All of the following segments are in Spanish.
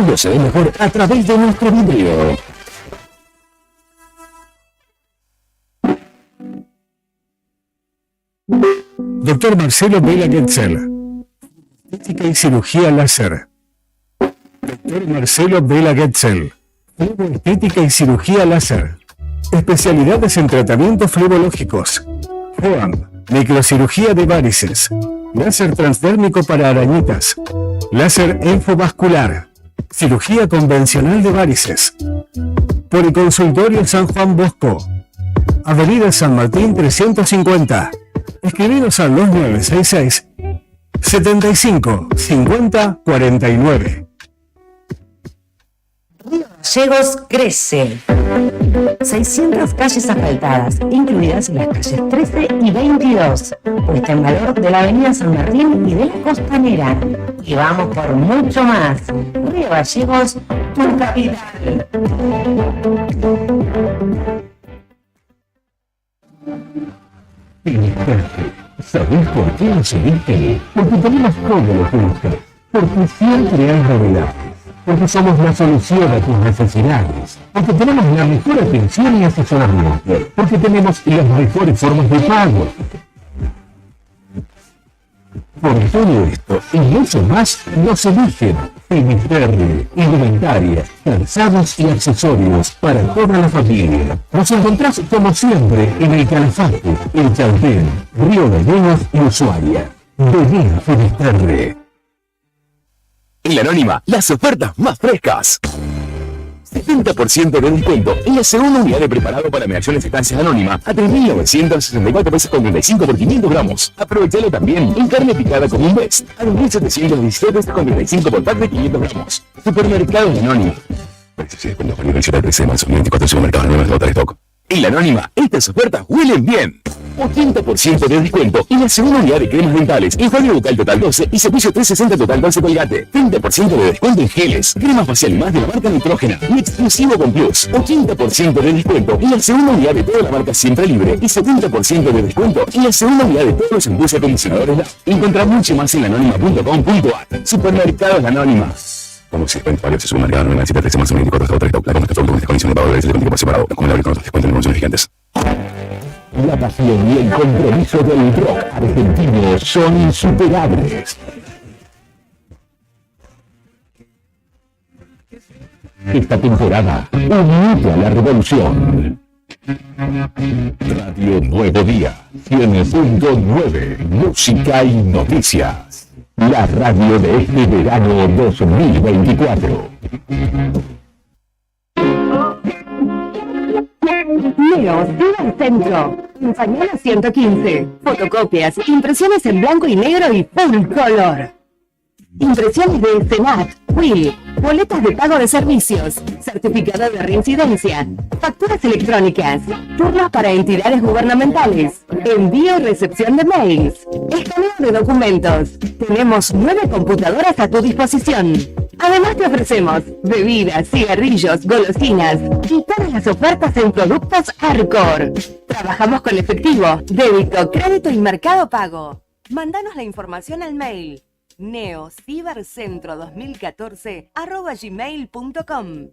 mundo se ve mejor a través de nuestro vidrio. Doctor Marcelo Vela Getzel, estética y cirugía láser. Doctor Marcelo Vela Getzel, estética y cirugía láser. Especialidades en tratamientos flebológicos. FOAM, microcirugía de varices. Láser transdérmico para arañitas. Láser enfovascular. Cirugía convencional de varices. Policonsultorio San Juan Bosco. Avenida San Martín 350. Escribinos al 2966 75 50 49. Río Gallegos crece. 600 calles asfaltadas, incluidas las calles 13 y 22, puesta en valor de la avenida San Martín y de la Costanera. Y vamos por mucho más. Río Gallegos, tu capital. ¿Sabés por qué nos elegiste? Porque tenemos todo lo que buscas. Porque siempre hay novedades. Porque somos la solución a tus necesidades. Porque tenemos la mejor atención y asesoramiento. Porque tenemos las mejores formas de pago. Por todo esto y mucho más nos eligen Finisterre, indumentaria, calzados y accesorios para toda la familia. Nos encontrás como siempre en el Calafate, el Chaltén, Río Gallegos y Ushuaia. Vení a Finisterre. En La Anónima, las ofertas más frescas. 70% de descuento en la segunda unidad de preparado para medallones estancias Anónima a 3.964 pesos con 35 por 500 gramos. Aprovechalo también en carne picada con un best a 2.717 pesos con 35 por pack de 500 gramos. Supermercados Anónima. Precios y descuentos válidos del 7 al 13 de marzo. 24 supermercados Anónimos de de stock. En La Anónima, estas ofertas huelen bien. 80% de descuento en la segunda unidad de cremas dentales, enjuague bucal total 12 y cepillo 360 total 12 Colgate. 30% de descuento en geles, crema facial y más de la marca Nitrógena y exclusivo con Plus. 80% de descuento en la segunda unidad de toda la marca Siempre Libre y 70% de descuento en la segunda unidad de todos los embuses acondicionadores. Encontrá mucho más en lanónima.com.ar. Supermercados La Anónima. Como si cuenta varios supermercados en el 7 13 marzo 24 hasta 3 la compra con esta condición de pago de por separado. La comunidad con otros descuentos en promociones gigantes. La pasión y el compromiso del rock argentino son insuperables. Esta temporada, unite a la revolución. Radio Nuevo Día, 100.9, música y noticias. La radio de este verano 2024. Neo Cibercentro. Pañuelo 115. Fotocopias, impresiones en blanco y negro y full color. Impresiones de Senat, Will, boletas de pago de servicios, certificado de reincidencia, facturas electrónicas, turnos para entidades gubernamentales, envío y recepción de mails, escaneo de documentos. Tenemos 9 computadoras a tu disposición. Además te ofrecemos bebidas, cigarrillos, golosinas y todas las ofertas en productos Arcor. Trabajamos con efectivo, débito, crédito y mercado pago. Mándanos la información al mail neocibercentro2014@gmail.com.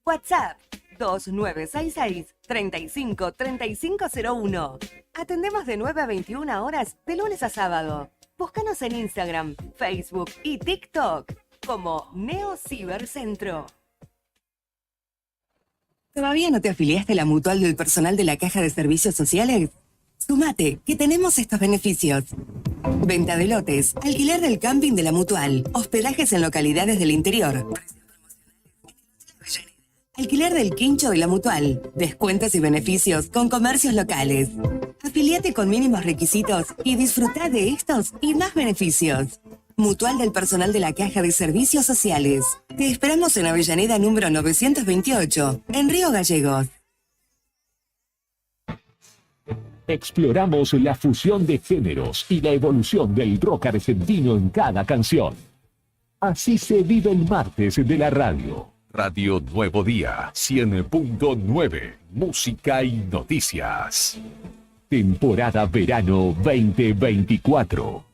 WhatsApp 2966 35 3501. Atendemos de 9 a 21 horas de lunes a sábado. Búscanos en Instagram, Facebook y TikTok como Neo Cibercentro. ¿Todavía no te afiliaste a la mutual del personal de la Caja de Servicios Sociales? Sumate, que tenemos estos beneficios. Venta de lotes, alquiler del camping de la mutual, hospedajes en localidades del interior, alquiler del quincho de la mutual, descuentos y beneficios con comercios locales. Afiliate con mínimos requisitos y disfruta de estos y más beneficios. Mutual del personal de la Caja de Servicios Sociales. Te esperamos en Avellaneda número 928, en Río Gallegos. Exploramos la fusión de géneros y la evolución del rock argentino en cada canción. Así se vive el martes de la radio. Radio Nuevo Día, 100.9, música y noticias. Temporada verano 2024.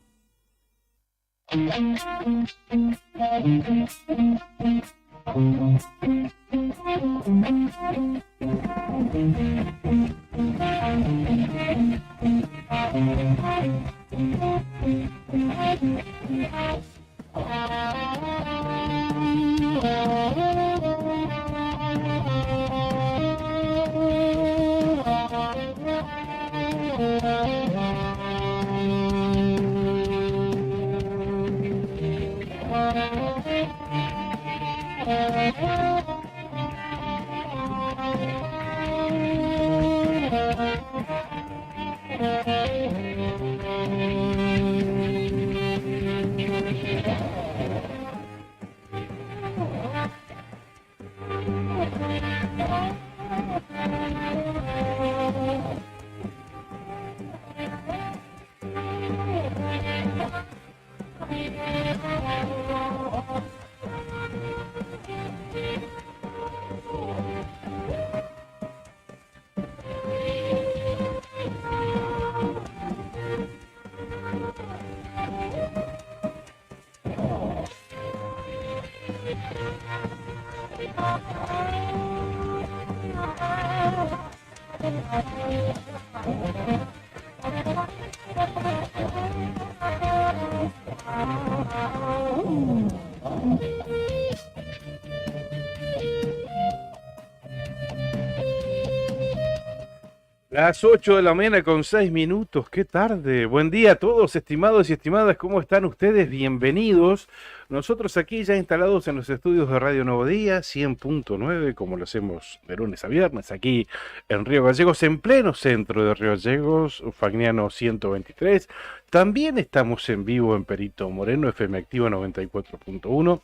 Las 8 de la mañana con 6 minutos, qué tarde. Buen día a todos, estimados y estimadas, ¿cómo están ustedes? Bienvenidos. Nosotros aquí ya instalados en los estudios de Radio Nuevo Día, 100.9, como lo hacemos de lunes a viernes, aquí en Río Gallegos, en pleno centro de Río Gallegos, Fagnano 123. También estamos en vivo en Perito Moreno, FM Activa 94.1,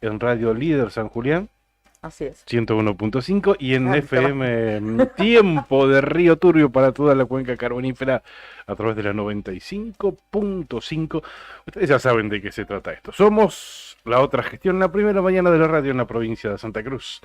en Radio Líder San Julián. Así es. 101.5 y en FM Tiempo de Río Turbio para toda la cuenca carbonífera a través de la 95.5. Ustedes ya saben de qué se trata esto. Somos la otra gestión, la primera mañana de la radio en la provincia de Santa Cruz.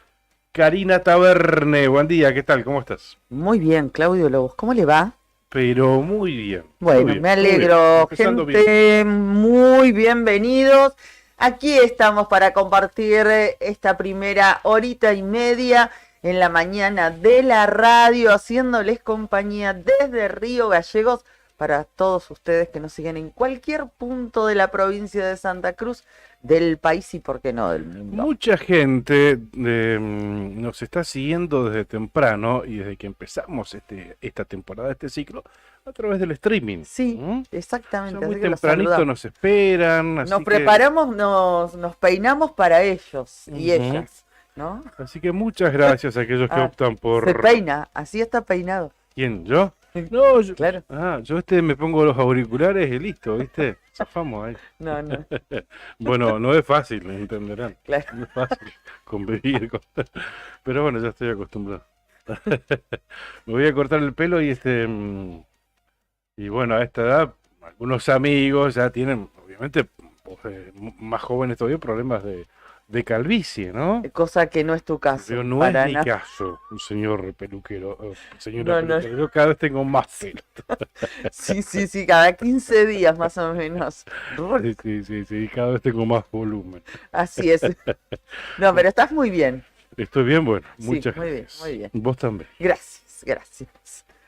Karina Taverne, buen día, ¿qué tal? ¿Cómo estás? Muy bien, Claudio Lobos, ¿cómo le va? Pero muy bien. Bueno, muy bien, me alegro, empezando gente, bien. muy bienvenidos. Aquí estamos para compartir esta primera horita y media en la mañana de la radio, haciéndoles compañía desde Río Gallegos para todos ustedes que nos siguen en cualquier punto de la provincia de Santa Cruz, del país y, por qué no, del mundo. Mucha gente nos está siguiendo desde temprano y desde que empezamos esta temporada, este ciclo, a través del streaming. Sí, exactamente. O sea, muy así que los tempranito saludamos. nos esperan. Así Nos preparamos, nos peinamos para ellos y Ujú. ellas, ¿no? Así que muchas gracias a aquellos que optan Se por... peina, así está peinado. ¿Quién? ¿Yo? No, yo... Claro. Yo me pongo los auriculares y listo, ¿viste? Zafamos ahí. No, no, Bueno, no es fácil, entenderán. claro. No es fácil convivir con... Pero bueno, ya estoy acostumbrado. Me voy a cortar el pelo y bueno, a esta edad, algunos amigos ya tienen, obviamente, más jóvenes todavía, problemas de calvicie, ¿no? Cosa que no es tu caso. Pero no para es mi nada. caso, señor peluquero, señora No, no. peluquera. Yo cada vez tengo más pelo. Sí, cada 15 días más o menos. Sí, cada vez tengo más volumen. Así es. No, pero estás muy bien. Estoy bien, bueno, Sí, muchas muy bien, gracias. muy bien. Vos también. Gracias.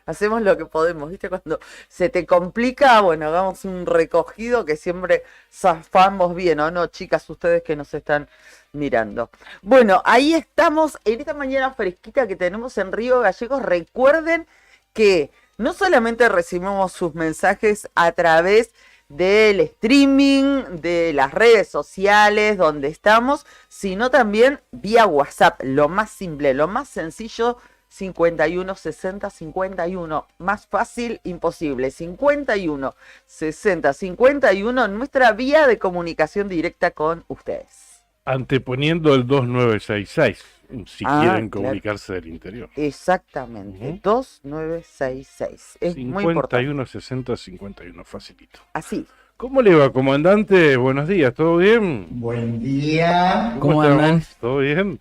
Hacemos lo que podemos, ¿viste? Cuando se te complica, bueno, hagamos un recogido que siempre zafamos bien, ¿o no, chicas, ustedes que nos están mirando? Bueno, ahí estamos en esta mañana fresquita que tenemos en Río Gallegos. Recuerden que no solamente recibimos sus mensajes a través del streaming, de las redes sociales donde estamos, sino también vía WhatsApp, lo más simple, lo más sencillo, 51 60 51, más fácil imposible, 51 60 51, nuestra vía de comunicación directa con ustedes. Anteponiendo el 2966, si quieren claro. comunicarse del interior. Exactamente, Ujú. 2966, es muy importante. 51 60 51, facilito. Así. ¿Cómo le va, comandante? Buenos días, ¿todo bien? Buen día. ¿Cómo andan? ¿Todo bien?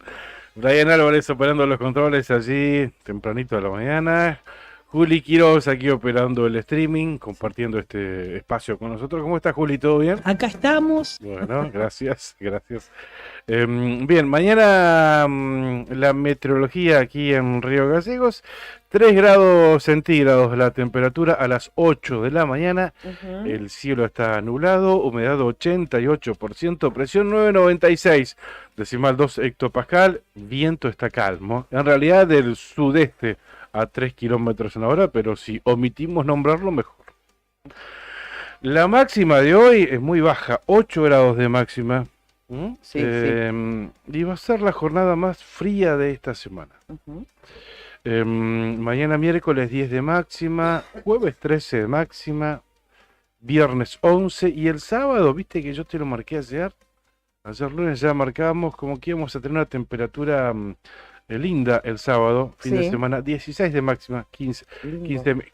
Brian Álvarez operando los controles allí tempranito de la mañana, Juli Quiroz aquí operando el streaming, compartiendo este espacio con nosotros. ¿Cómo está, Juli? ¿Todo bien? Acá estamos. Bueno, gracias. Bien, mañana la meteorología aquí en Río Gallegos, 3 grados centígrados la temperatura a las 8 de la mañana, el cielo está nublado, humedad 88%, presión 996, decimal 2 hectopascal, viento está calmo, en realidad del sudeste a 3 kilómetros en hora, pero si omitimos nombrarlo mejor. La máxima de hoy es muy baja, 8 grados de máxima. Sí. Y va a ser la jornada más fría de esta semana. Mañana miércoles 10 de máxima, jueves 13 de máxima, viernes 11 y el sábado, viste que yo te lo marqué ayer lunes ya marcábamos como que íbamos a tener una temperatura linda el sábado, fin de semana, 16 de máxima, 15,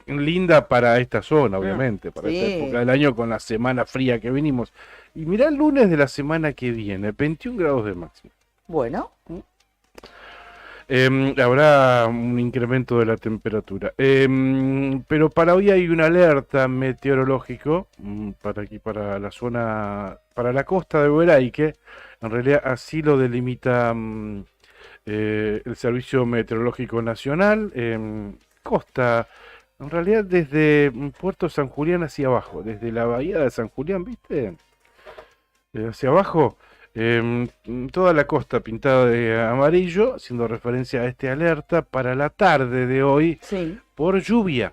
linda para esta zona, obviamente, para esta época del año con la semana fría que venimos. Y mirá el lunes de la semana que viene, 21 grados de máxima. Bueno. Habrá un incremento de la temperatura. Pero para hoy hay una alerta meteorológico para aquí, para la zona, para la costa de Hueraique. En realidad así lo delimita el Servicio Meteorológico Nacional. Costa, en realidad desde Puerto San Julián hacia abajo, desde la bahía de San Julián, ¿viste? Hacia abajo. Toda la costa pintada de amarillo, haciendo referencia a este alerta para la tarde de hoy por lluvia.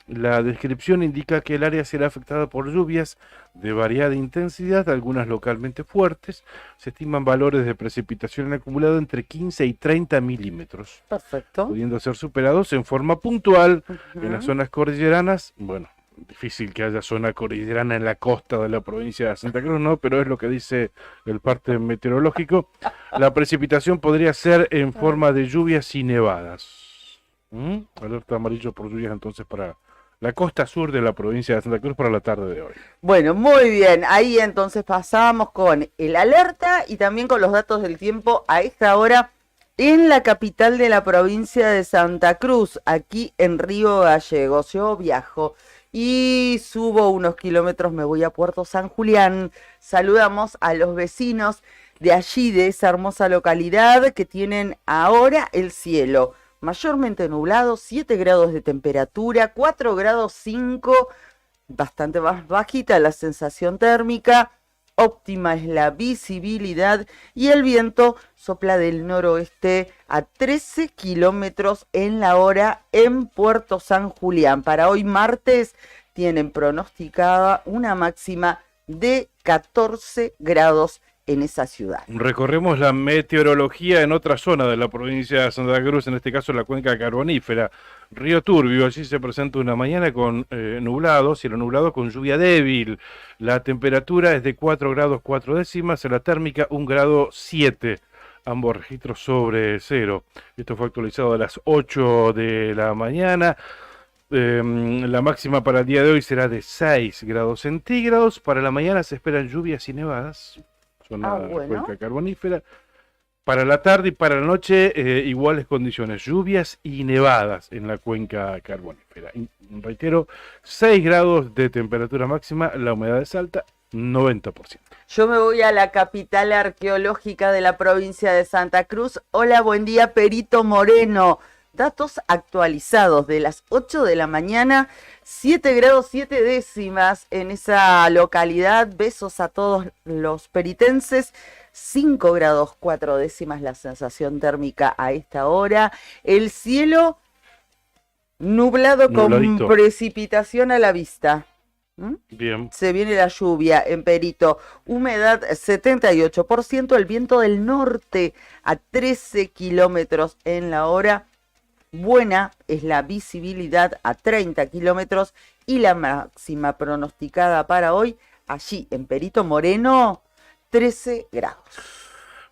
La descripción indica que el área será afectada por lluvias de variada intensidad, algunas localmente fuertes. Se estiman valores de precipitación en acumulado entre 15 y 30 milímetros. Perfecto. Pudiendo ser superados en forma puntual en las zonas cordilleranas. Bueno, difícil que haya zona cordillerana en la costa de la provincia de Santa Cruz, ¿no? Pero es lo que dice el parte meteorológico. La precipitación podría ser en forma de lluvias y nevadas. Alerta amarillo por lluvias entonces para la costa sur de la provincia de Santa Cruz para la tarde de hoy. Bueno, muy bien. Ahí entonces pasamos con el alerta y también con los datos del tiempo a esta hora en la capital de la provincia de Santa Cruz, aquí en Río Gallegos. Yo viajo y subo unos kilómetros, me voy a Puerto San Julián. Saludamos a los vecinos de allí, de esa hermosa localidad, que tienen ahora el cielo mayormente nublado, 7 grados de temperatura, 4 grados 5, bastante más bajita la sensación térmica, óptima es la visibilidad y el viento sopla del noroeste a 13 kilómetros en la hora en Puerto San Julián. Para hoy martes tienen pronosticada una máxima de 14 grados en esa ciudad. Recorremos la meteorología en otra zona de la provincia de Santa Cruz, en este caso la cuenca carbonífera, Río Turbio. Allí se presenta una mañana con nublado, cielo nublado con lluvia débil. La temperatura es de 4 grados 4 décimas, la térmica 1 grado 7, ambos registros sobre cero. Esto fue actualizado a las 8 de la mañana. La máxima para el día de hoy será de 6 grados centígrados. Para la mañana se esperan lluvias y nevadas. Zona cuenca carbonífera. Para la tarde y para la noche, iguales condiciones, lluvias y nevadas en la cuenca carbonífera. Y, reitero, 6 grados de temperatura máxima, la humedad es alta, 90%. Yo me voy a la capital arqueológica de la provincia de Santa Cruz. Hola, buen día, Perito Moreno. Datos actualizados de las 8 de la mañana, 7 grados 7 décimas en esa localidad. Besos a todos los peritenses. 5 grados 4 décimas la sensación térmica a esta hora. El cielo nublado con precipitación a la vista. Bien. Se viene la lluvia en Perito. Humedad 78%. El viento del norte a 13 kilómetros en la hora. Buena es la visibilidad a 30 kilómetros y la máxima pronosticada para hoy, allí en Perito Moreno, 13 grados.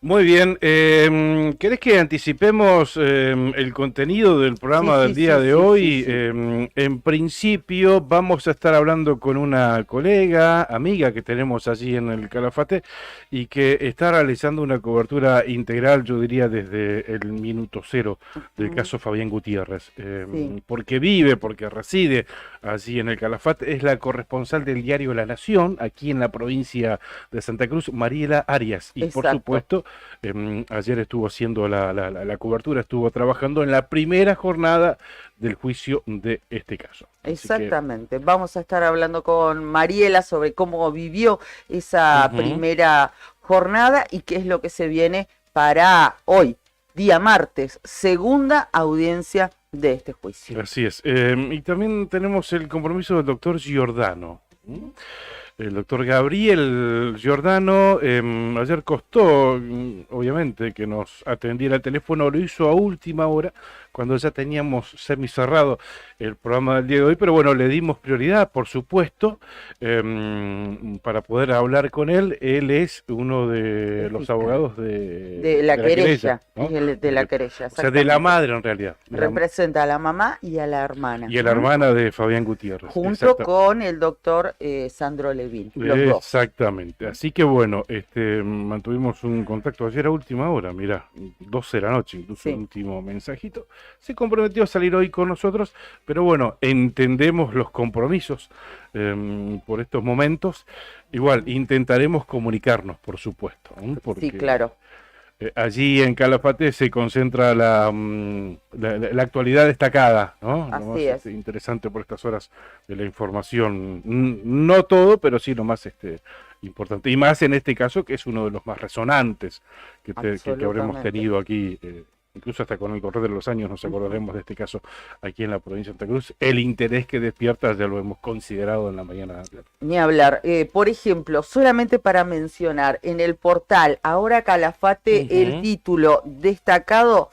Muy bien, ¿querés que anticipemos el contenido del programa del día de hoy? Sí. En principio vamos a estar hablando con una colega, amiga que tenemos allí en el Calafate y que está realizando una cobertura integral, yo diría desde el minuto cero del caso Fabián Gutiérrez, Sí. porque reside allí en el Calafate, es la corresponsal del diario La Nación, aquí en la provincia de Santa Cruz, Mariela Arias, y por Exacto. supuesto ayer estuvo haciendo la cobertura, estuvo trabajando en la primera jornada del juicio de este caso. Así Exactamente. Vamos a estar hablando con Mariela sobre cómo vivió esa Ujú. primera jornada y qué es lo que se viene para hoy, día martes, segunda audiencia de este juicio. Así es. Y también tenemos el compromiso del doctor Giordano. El doctor Gabriel Giordano, ayer costó, obviamente, que nos atendiera el teléfono, lo hizo a última hora, cuando ya teníamos semicerrado el programa del día de hoy, pero bueno, le dimos prioridad, por supuesto, para poder hablar con él. Él es uno de los abogados De la querella, ¿no? es el de la querella, O sea, de exactamente. la madre en realidad. Representa a la mamá y a la hermana. Y a la hermana de Fabián Gutiérrez. Junto con el doctor Sandro Levín, los dos. Exactamente. Así que bueno, mantuvimos un contacto ayer a última hora, mirá, 12 de la noche, incluso Sí. el último mensajito. Se comprometió a salir hoy con nosotros, pero bueno, entendemos los compromisos por estos momentos. Igual, intentaremos comunicarnos, por supuesto, ¿no? Porque Sí, claro. allí en Calafate se concentra la actualidad destacada, ¿no? Lo Así más es. interesante por estas horas de la información. No todo, pero sí lo más importante. Y más en este caso, que es uno de los más resonantes que habremos Absolutamente. tenido aquí. Incluso hasta con el correr de los años nos acordaremos de este caso aquí en la provincia de Santa Cruz. El interés que despierta ya lo hemos considerado en la mañana de ayer. Ni hablar. Por ejemplo, solamente para mencionar, en el portal Ahora Calafate, el título destacado,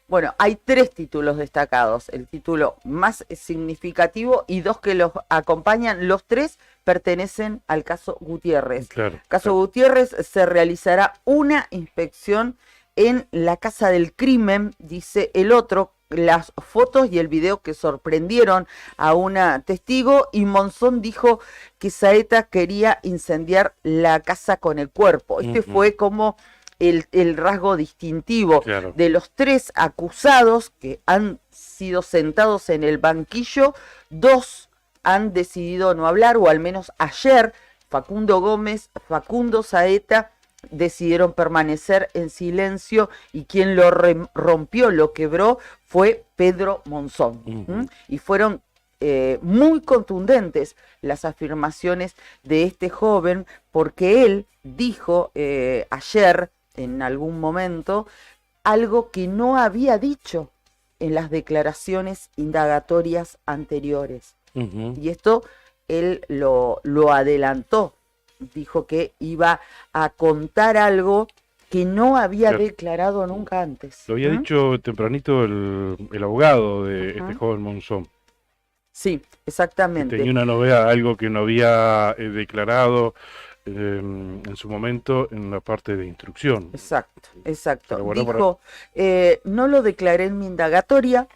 bueno, hay 3 títulos destacados. El título más significativo y 2 que los acompañan. Los 3 pertenecen al caso Gutiérrez. Claro. Caso Gutiérrez, se realizará una inspección en la casa del crimen, dice el otro. Las fotos y el video que sorprendieron a una testigo, y Monzón dijo que Saeta quería incendiar la casa con el cuerpo. Este fue como el rasgo distintivo de los 3 acusados que han sido sentados en el banquillo. 2 han decidido no hablar, o al menos ayer Facundo Gómez, Facundo Saeta decidieron permanecer en silencio, y quien lo rompió, lo quebró, fue Pedro Monzón. Y fueron muy contundentes las afirmaciones de este joven, porque él dijo ayer en algún momento algo que no había dicho en las declaraciones indagatorias anteriores. Y esto él lo adelantó. Dijo que iba a contar algo que no había declarado nunca antes. Lo había dicho tempranito el abogado de este joven Monzón. Sí, exactamente. Tenía una novedad, algo que no había declarado en su momento en la parte de instrucción. Exacto. Dijo, no lo declaré en mi indagatoria.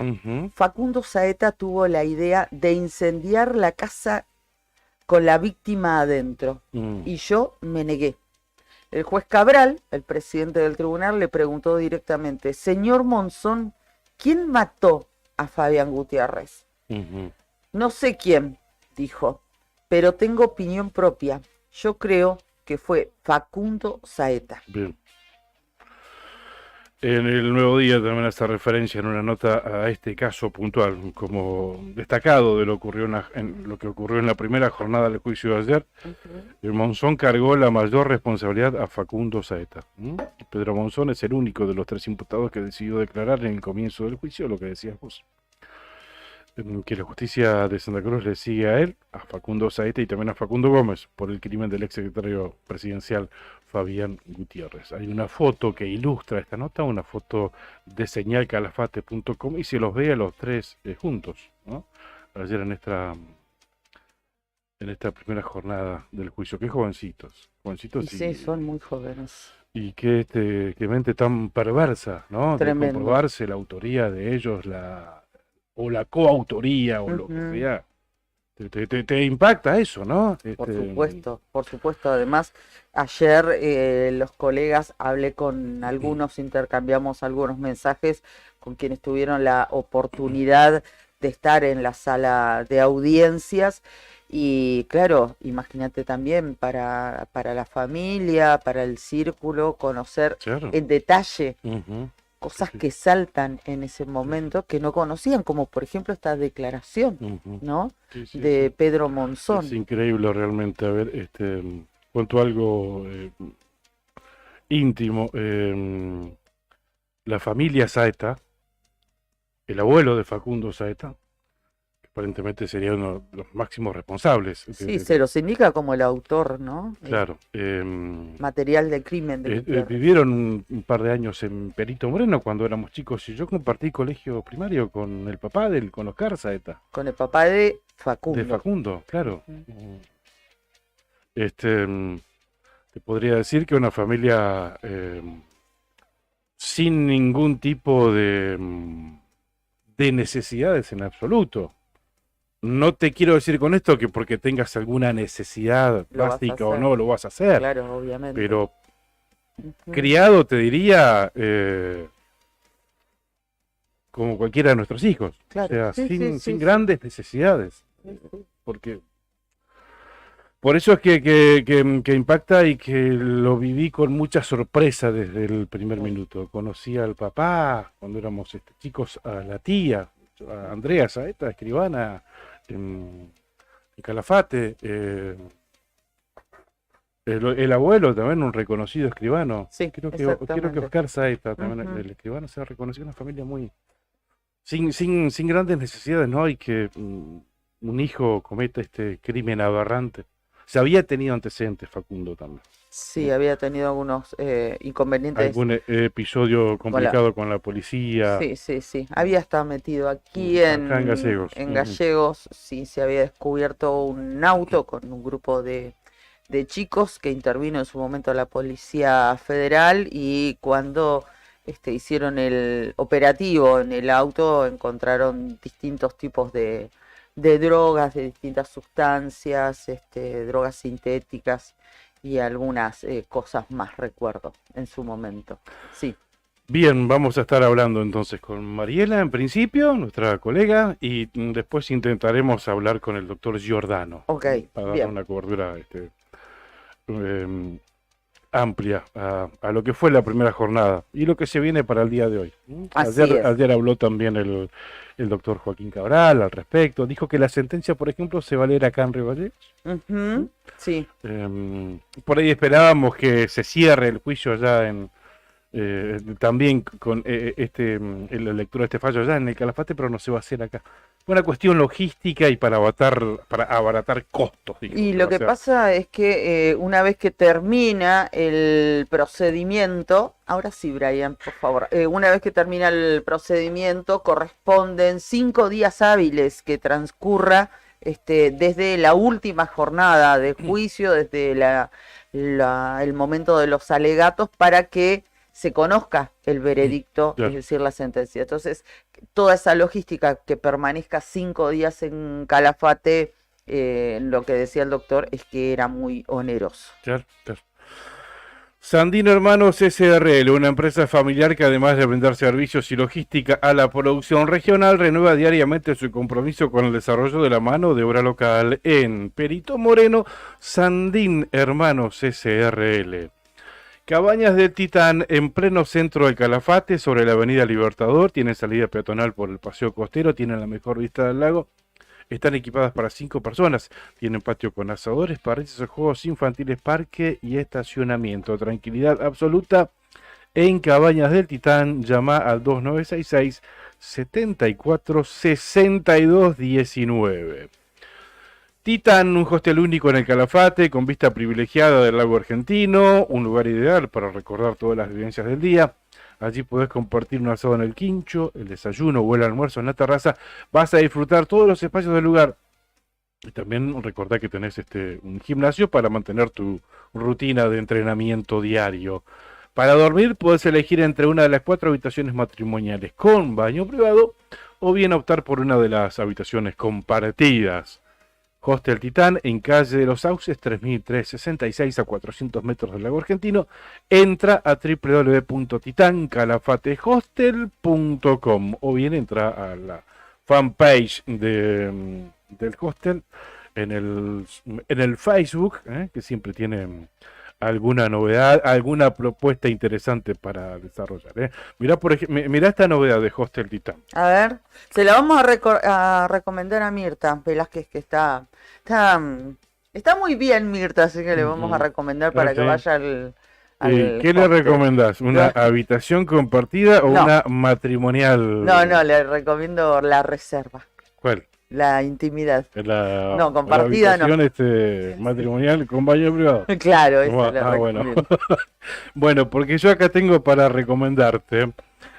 Facundo Saeta tuvo la idea de incendiar la casa con la víctima adentro, y yo me negué. El juez Cabral, el presidente del tribunal, le preguntó directamente: señor Monzón, ¿quién mató a Fabián Gutiérrez? No sé quién, dijo, pero tengo opinión propia. Yo creo que fue Facundo Saeta. Bien. En el Nuevo Día también hace referencia en una nota a este caso puntual como destacado de lo que ocurrió en la primera jornada del juicio de ayer. El Monzón cargó la mayor responsabilidad a Facundo Saeta. Pedro Monzón es el único de los 3 imputados que decidió declarar en el comienzo del juicio, lo que decías vos. Que la justicia de Santa Cruz le sigue a él, a Facundo Saeta y también a Facundo Gómez por el crimen del exsecretario presidencial Fabián Gutiérrez. Hay una foto que ilustra esta nota, una foto de señalcalafate.com, y se los ve a los 3 juntos, ¿no? Ayer en esta primera jornada del juicio. Qué jovencitos. Sí, son muy jóvenes. Y qué mente tan perversa, ¿no? De Tremendo. comprobarse la autoría de ellos, o la coautoría, o lo que Ujú. sea. Te impacta eso, ¿no? Por supuesto, por supuesto. Además, ayer los colegas hablé con algunos, intercambiamos algunos mensajes con quienes tuvieron la oportunidad de estar en la sala de audiencias. Y claro, imagínate también para la familia, para el círculo, conocer Claro. en detalle Ujú. cosas Sí. que saltan en ese momento que no conocían, como por ejemplo esta declaración, Ujú. ¿no? Sí, sí, De sí. Pedro Es Monzón. increíble realmente. A ver, cuento algo íntimo. La familia Saeta, el abuelo de Facundo Saeta, que aparentemente sería uno de los máximos responsables. Sí, se los indica como el autor, ¿no? Claro. Material del crimen de Gutiérrez. Vivieron un par de años en Perito Moreno cuando éramos chicos y yo compartí colegio primario con el papá con Oscar Saeta, Con el papá de Facundo. de Facundo, claro. Ujú. Te podría decir que una familia sin ningún tipo de necesidades en absoluto. No te quiero decir con esto que porque tengas alguna necesidad Lo vas a básica o hacer. no lo vas a hacer, Claro, obviamente. pero Ujú. criado te diría como cualquiera de nuestros hijos, Claro, o sea, sí, sí, sin sí, sí. grandes necesidades, Sí, sí. porque por eso es que impacta y que lo viví con mucha sorpresa desde el primer minuto. Conocí al papá cuando éramos chicos, a la tía, a Andrea Saeta, escribana en Calafate, el abuelo también, un reconocido escribano. Sí, Creo que exactamente. Oscar Saeta también, Ujú. el escribano, se ha reconocido una familia muy sin grandes necesidades, ¿no? Y que un hijo cometa este crimen aberrante. Se había tenido antecedentes, Facundo, también. Sí, había tenido algunos inconvenientes. Algún episodio complicado con la policía. Sí, sí, sí. Había estado metido aquí Acá en Gallegos. en Gallegos, sí, se había descubierto un auto con un grupo de chicos que intervino en su momento la Policía Federal y cuando hicieron el operativo en el auto encontraron distintos tipos de drogas, de distintas sustancias, drogas sintéticas y algunas cosas más, recuerdo, en su momento. Sí. Bien, vamos a estar hablando entonces con Mariela en principio, nuestra colega, y después intentaremos hablar con el doctor Giordano. Ok, Para darle bien. una cobertura amplia a lo que fue la primera jornada y lo que se viene para el día de hoy. Así es. Ayer habló también el doctor Joaquín Cabral al respecto. Dijo que la sentencia, por ejemplo, se va a leer acá en Río Gallegos. Ujú, sí. Por ahí esperábamos que se cierre el juicio allá también con la lectura de este fallo allá en el Calafate, pero no se va a hacer acá. Una cuestión logística y para abaratar costos. Y lo que pasa es que una vez que termina el procedimiento, ahora sí, Brian, por favor, una vez que termina el procedimiento, corresponden 5 días hábiles que transcurra desde la última jornada de juicio, desde el momento de los alegatos, para que se conozca el veredicto, Claro. es decir, la sentencia. Entonces, toda esa logística que permanezca 5 días en Calafate, lo que decía el doctor es que era muy oneroso. Claro. Sandino Hermanos SRL, una empresa familiar que además de brindar servicios y logística a la producción regional, renueva diariamente su compromiso con el desarrollo de la mano de obra local en Perito Moreno. Sandín Hermanos SRL. Cabañas del Titán, en pleno centro de Calafate, sobre la avenida Libertador, tienen salida peatonal por el paseo costero, tienen la mejor vista del lago, están equipadas para 5 personas, tienen patio con asadores, parrillas de juegos infantiles, parque y estacionamiento. Tranquilidad absoluta en Cabañas del Titán. Llama al 2966 74 62 19. Titán, un hostel único en el Calafate, con vista privilegiada del lago argentino, un lugar ideal para recordar todas las vivencias del día. Allí podés compartir un asado en el quincho, el desayuno o el almuerzo en la terraza. Vas a disfrutar todos los espacios del lugar. Y también recordá que tenés un gimnasio para mantener tu rutina de entrenamiento diario. Para dormir puedes elegir entre una de las 4 habitaciones matrimoniales con baño privado o bien optar por una de las habitaciones compartidas. Hostel Titán en calle de los Sauces 3366 a 400 metros del lago argentino. Entra a www.titancalafatehostel.com o bien entra a la fanpage del hostel en el Facebook, que siempre tiene alguna novedad, alguna propuesta interesante para desarrollar. Mirá, por ejemplo, mirá esta novedad de Hostel Titán. A ver, se la vamos a recomendar a Mirta Velázquez, que está muy bien, Mirta, así que le vamos a recomendar para que vaya al ¿Qué le hostel. recomendás? ¿Una habitación compartida o una matrimonial? No, le recomiendo la reserva, ¿Cuál? la intimidad. No, compartida no. Matrimonial con baño privado. Claro, esa le Bueno. recomiendo. Bueno, porque yo acá tengo para recomendarte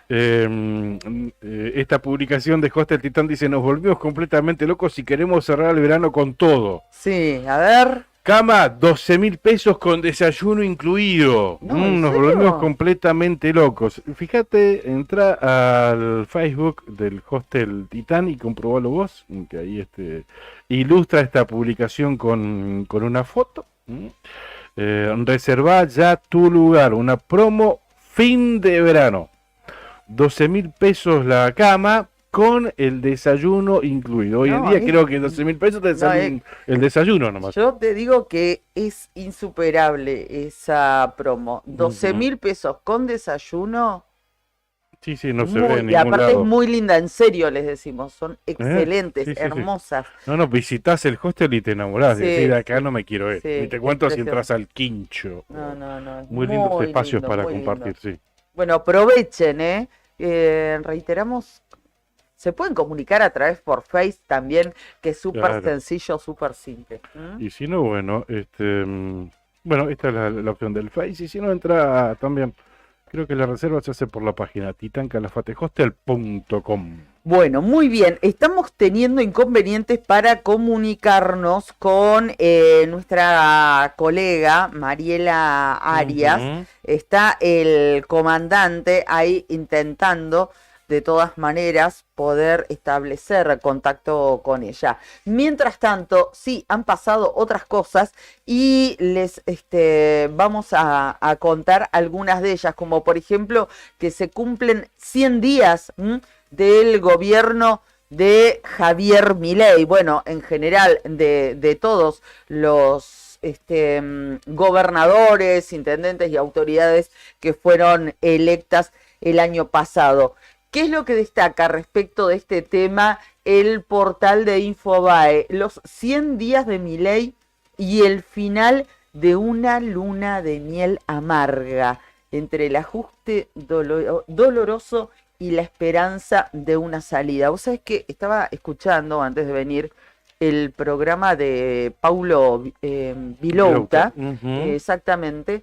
esta publicación de Hostel Titán. Dice: nos volvimos completamente locos y queremos cerrar el verano con todo. Sí, a ver. Cama, 12.000 pesos con desayuno incluido. No, ¿en Nos serio? volvimos completamente locos. Fíjate, entra al Facebook del Hostel Titán y comprobalo vos, que ahí ilustra esta publicación con una foto. Reservá ya tu lugar, una promo fin de verano. 12.000 pesos la cama con el desayuno incluido. Hoy en día creo que 12.000 pesos te sale el desayuno nomás. Yo te digo que es insuperable esa promo. 12.000 pesos con desayuno. Sí, no se ve en Y ningún aparte lado. es muy linda, en serio les decimos. Son excelentes, Sí. hermosas. No, visitás el hostel y te enamorás. Sí, Decís, de acá no me quiero ir. sí, Y te cuento si impresionante. entras al Quincho. No. Es Muy lindos espacios lindo, para muy compartir, lindo. sí. Bueno, aprovechen, reiteramos, se pueden comunicar a través por Face también, que es súper Claro. sencillo, súper simple. Y si no, bueno, bueno, esta es la opción del Face. Y si no, entra también. Creo que la reserva se hace por la página titancalafatehostel.com. Bueno, muy bien. Estamos teniendo inconvenientes para comunicarnos con nuestra colega Mariela Arias. Ujú. Está el comandante ahí intentando de todas maneras poder establecer contacto con ella. Mientras tanto, sí, han pasado otras cosas y les vamos a contar algunas de ellas, como por ejemplo que se cumplen 100 días del gobierno de Javier Milei. Bueno, en general de todos los gobernadores, intendentes y autoridades que fueron electas el año pasado. ¿Qué es lo que destaca respecto de este tema el portal de Infobae? Los 100 días de Milei y el final de una luna de miel amarga entre el ajuste doloroso y la esperanza de una salida. Vos sabés que estaba escuchando antes de venir el programa de Paulo Vilouta, exactamente,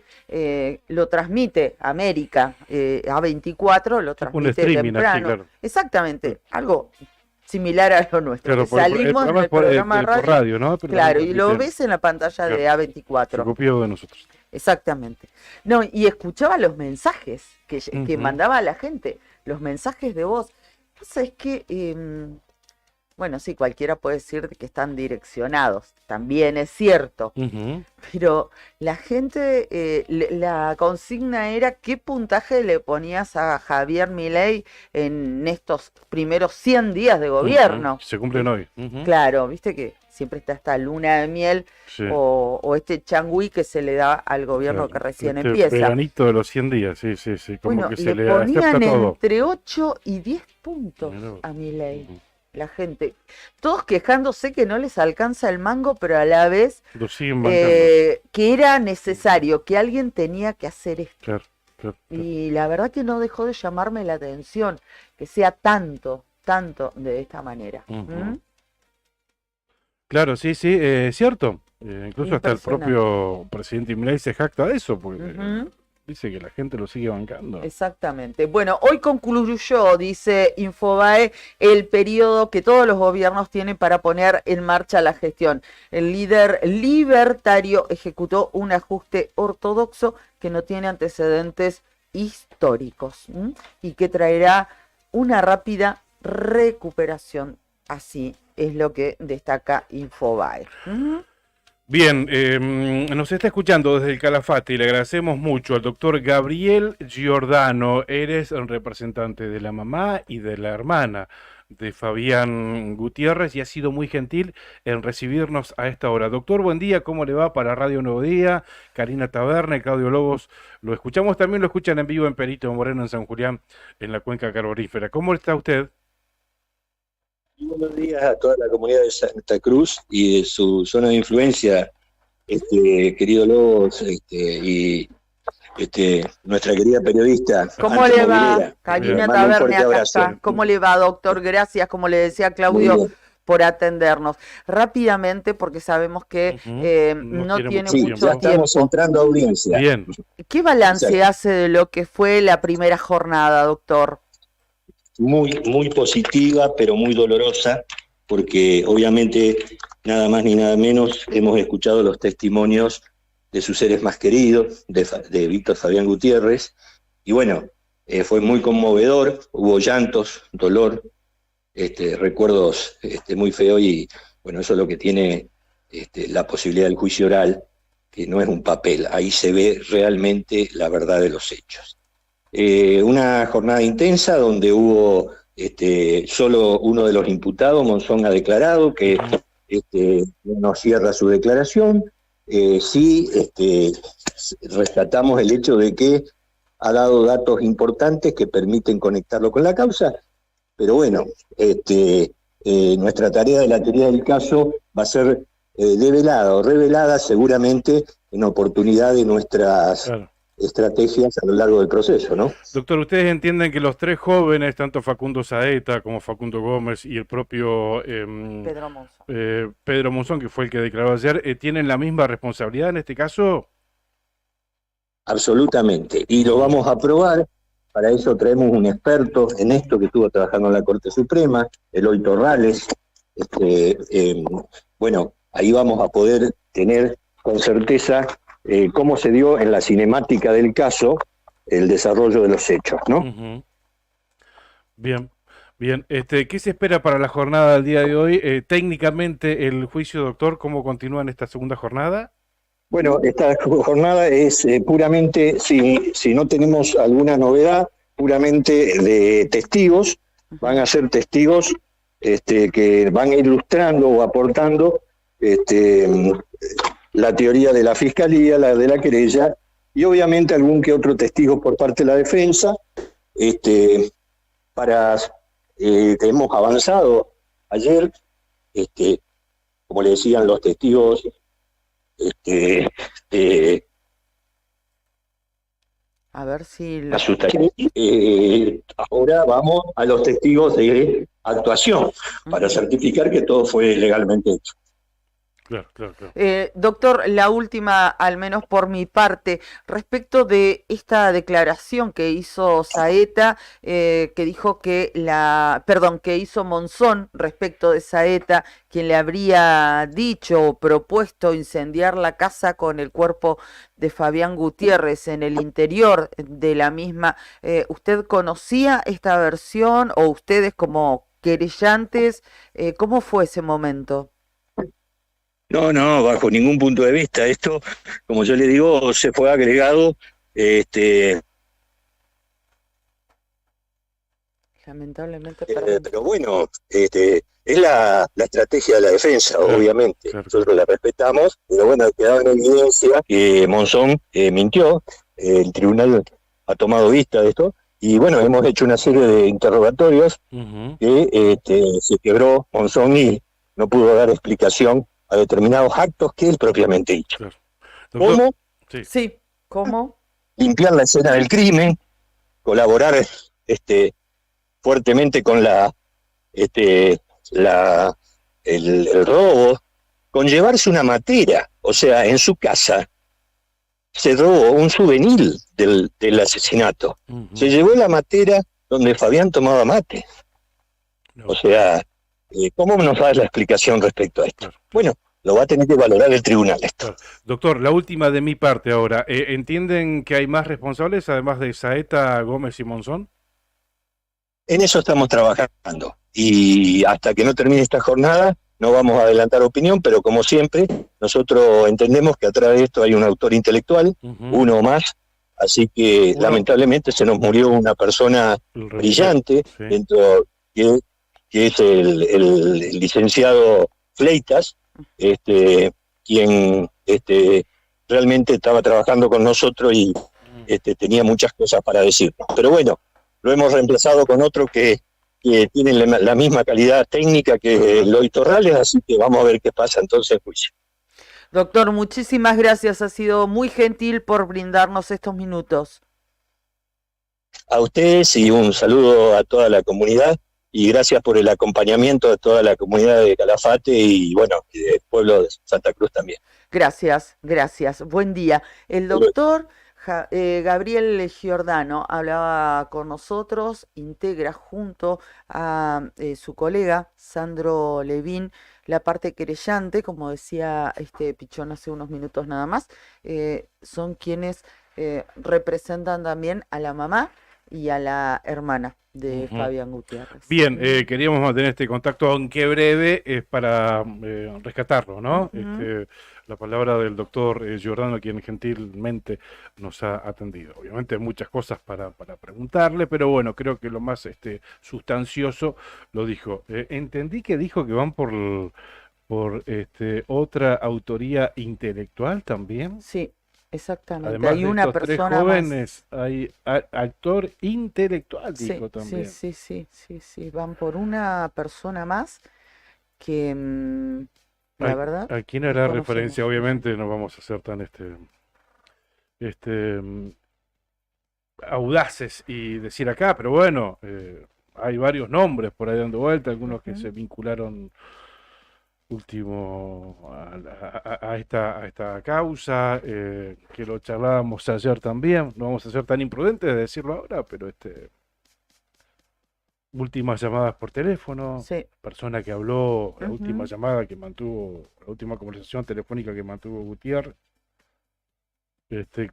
lo transmite América, A24, lo transmite temprano. Así, claro. Exactamente, algo similar a lo nuestro. Claro, Salimos en el programa por radio, ¿no? Pero claro, y lo ves en la pantalla de A24. Se copió de nosotros. Exactamente. No, y escuchaba los mensajes que mandaba la gente, los mensajes de voz. ¿No sabés qué? Bueno, sí, cualquiera puede decir que están direccionados, también es cierto, pero la gente, la consigna era qué puntaje le ponías a Javier Milei en estos primeros 100 días de gobierno. Se cumplen hoy. Claro, viste que siempre está esta luna de miel o este changüí que se le da al gobierno que recién empieza. El veranito de los 100 días, sí, como bueno, que se le ponían acepta todo. entre 8 y 10 puntos a Milei. La gente, todos quejándose que no les alcanza el mango, pero a la vez Lo siguen bancando. que era necesario, que alguien tenía que hacer esto. Claro. Y la verdad que no dejó de llamarme la atención que sea tanto de esta manera. Claro, sí, es cierto. Incluso hasta el Impresionante. propio presidente Milei se jacta de eso, porque Dice que la gente lo sigue bancando. Exactamente. Bueno, hoy concluyó, dice Infobae, el periodo que todos los gobiernos tienen para poner en marcha la gestión. El líder libertario ejecutó un ajuste ortodoxo que no tiene antecedentes históricos, y que traerá una rápida recuperación. Así es lo que destaca Infobae. Bien, nos está escuchando desde el Calafate y le agradecemos mucho al doctor Gabriel Giordano. Eres el representante de la mamá y de la hermana de Fabián Gutiérrez y ha sido muy gentil en recibirnos a esta hora. Doctor, buen día, ¿cómo le va para Radio Nuevo Día? Karina Taberna y Claudio Lobos, lo escuchamos, también lo escuchan en vivo en Perito Moreno, en San Julián, en la cuenca carbonífera. ¿Cómo está usted? Buenos días a toda la comunidad de Santa Cruz y de su zona de influencia, querido Lobos, y nuestra querida periodista. ¿Cómo le va? Karina Taberna, acá está. ¿Cómo le va, doctor? Gracias, como le decía Claudio, por atendernos. Rápidamente, porque sabemos que no tiene mucho ya estamos tiempo. entrando a audiencia. Bien. ¿Qué balance hace de lo que fue la primera jornada, doctor? Muy positiva, pero muy dolorosa, porque obviamente nada más ni nada menos hemos escuchado los testimonios de sus seres más queridos, de Víctor Fabián Gutiérrez, y bueno, fue muy conmovedor, hubo llantos, dolor, recuerdos muy feos, y bueno, eso es lo que tiene la posibilidad del juicio oral, que no es un papel, ahí se ve realmente la verdad de los hechos. Una jornada intensa donde hubo solo uno de los imputados, Monzón, ha declarado que no cierra su declaración. Sí, rescatamos el hecho de que ha dado datos importantes que permiten conectarlo con la causa, pero bueno, nuestra tarea de la teoría del caso va a ser develada o revelada seguramente en oportunidad de nuestras estrategias a lo largo del proceso, ¿no? Doctor, ¿ustedes entienden que los tres jóvenes, tanto Facundo Saeta como Facundo Gómez y el propio Pedro Monzón, que fue el que declaró ayer, tienen la misma responsabilidad en este caso? Absolutamente, y lo vamos a probar. Para eso traemos un experto en esto que estuvo trabajando en la Corte Suprema, Eloy Torrales. Bueno, ahí vamos a poder tener con certeza cómo se dio en la cinemática del caso el desarrollo de los hechos, ¿no? Bien, bien. ¿Qué se espera para la jornada del día de hoy? Técnicamente, el juicio, doctor, ¿cómo continúa en esta segunda jornada? Bueno, esta jornada es puramente, si no tenemos alguna novedad, puramente de testigos. Van a ser testigos que van ilustrando o aportando la teoría de la Fiscalía, la de la querella, y obviamente algún que otro testigo por parte de la defensa. Hemos avanzado ayer, como le decían los testigos, a ver si... ahora vamos a los testigos de actuación, para certificar que todo fue legalmente hecho. Claro. Doctor, la última, al menos por mi parte, respecto de esta declaración que hizo Saeta, que dijo que que hizo Monzón respecto de Saeta, quien le habría dicho o propuesto incendiar la casa con el cuerpo de Fabián Gutiérrez en el interior de la misma. ¿Usted conocía esta versión o ustedes como querellantes? ¿Cómo fue ese momento? No, bajo ningún punto de vista. Esto, como yo le digo, se fue agregado, lamentablemente. Pero bueno, es la estrategia de la defensa, obviamente. Claro. Nosotros la respetamos, pero bueno, quedaba en evidencia que Monzón mintió. El tribunal ha tomado vista de esto, y bueno, hemos hecho una serie de interrogatorios que se quebró Monzón y no pudo dar explicación a determinados actos que él propiamente hizo. Claro. Doctor, ¿Cómo? Sí, ¿cómo? Limpiar la escena del crimen, colaborar fuertemente con el robo, con llevarse una matera, o sea, en su casa se robó un souvenir del asesinato. Ujú. Se llevó la matera donde Fabián tomaba mate. No, O sea, ¿cómo nos da la explicación respecto a esto? claro, claro, Bueno, lo va a tener que valorar el tribunal esto. claro. Doctor, la última de mi parte ahora. ¿Entienden que hay más responsables además de Saeta, Gómez y Monzón? En eso estamos trabajando. Y hasta que no termine esta jornada, no vamos a adelantar opinión, pero como siempre, nosotros entendemos que atrás de esto hay un autor intelectual, Ujú. uno o más, así que Uno. lamentablemente se nos murió una persona El brillante, sí. dentro que es el licenciado Fleitas, quien realmente estaba trabajando con nosotros y tenía muchas cosas para decirnos. Pero bueno, lo hemos reemplazado con otro que tiene la misma calidad técnica que Eloy Torrales, así que vamos a ver qué pasa entonces en juicio. Doctor, muchísimas gracias. Ha sido muy gentil por brindarnos estos minutos. A ustedes y un saludo a toda la comunidad y gracias por el acompañamiento de toda la comunidad de Calafate y bueno, y del pueblo de Santa Cruz también. Gracias, gracias. Buen día. El doctor Gabriel Giordano hablaba con nosotros, integra junto a su colega Sandro Levín la parte querellante, como decía Pichón hace unos minutos nada más, son quienes representan también a la mamá y a la hermana de Fabián Gutiérrez. Bien, queríamos mantener este contacto, aunque breve, para rescatarlo, ¿no? La palabra del doctor Giordano, quien gentilmente nos ha atendido. Obviamente hay muchas cosas para preguntarle, pero bueno, creo que lo más sustancioso lo dijo. Entendí que dijo que van por otra autoría intelectual también. Sí. Exactamente, Además hay de una estos persona tres jóvenes, más. hay actor intelectual, dijo también. Sí, van por una persona más que la verdad. ¿A quién hará referencia? Obviamente no vamos a ser tan audaces y decir acá, pero bueno, hay varios nombres por ahí dando vuelta, algunos que se vincularon último a esta causa, que lo charlábamos ayer también. No vamos a ser tan imprudentes de decirlo ahora, pero últimas llamadas por teléfono, persona que habló, la última llamada que mantuvo, la última conversación telefónica que mantuvo Gutiérrez,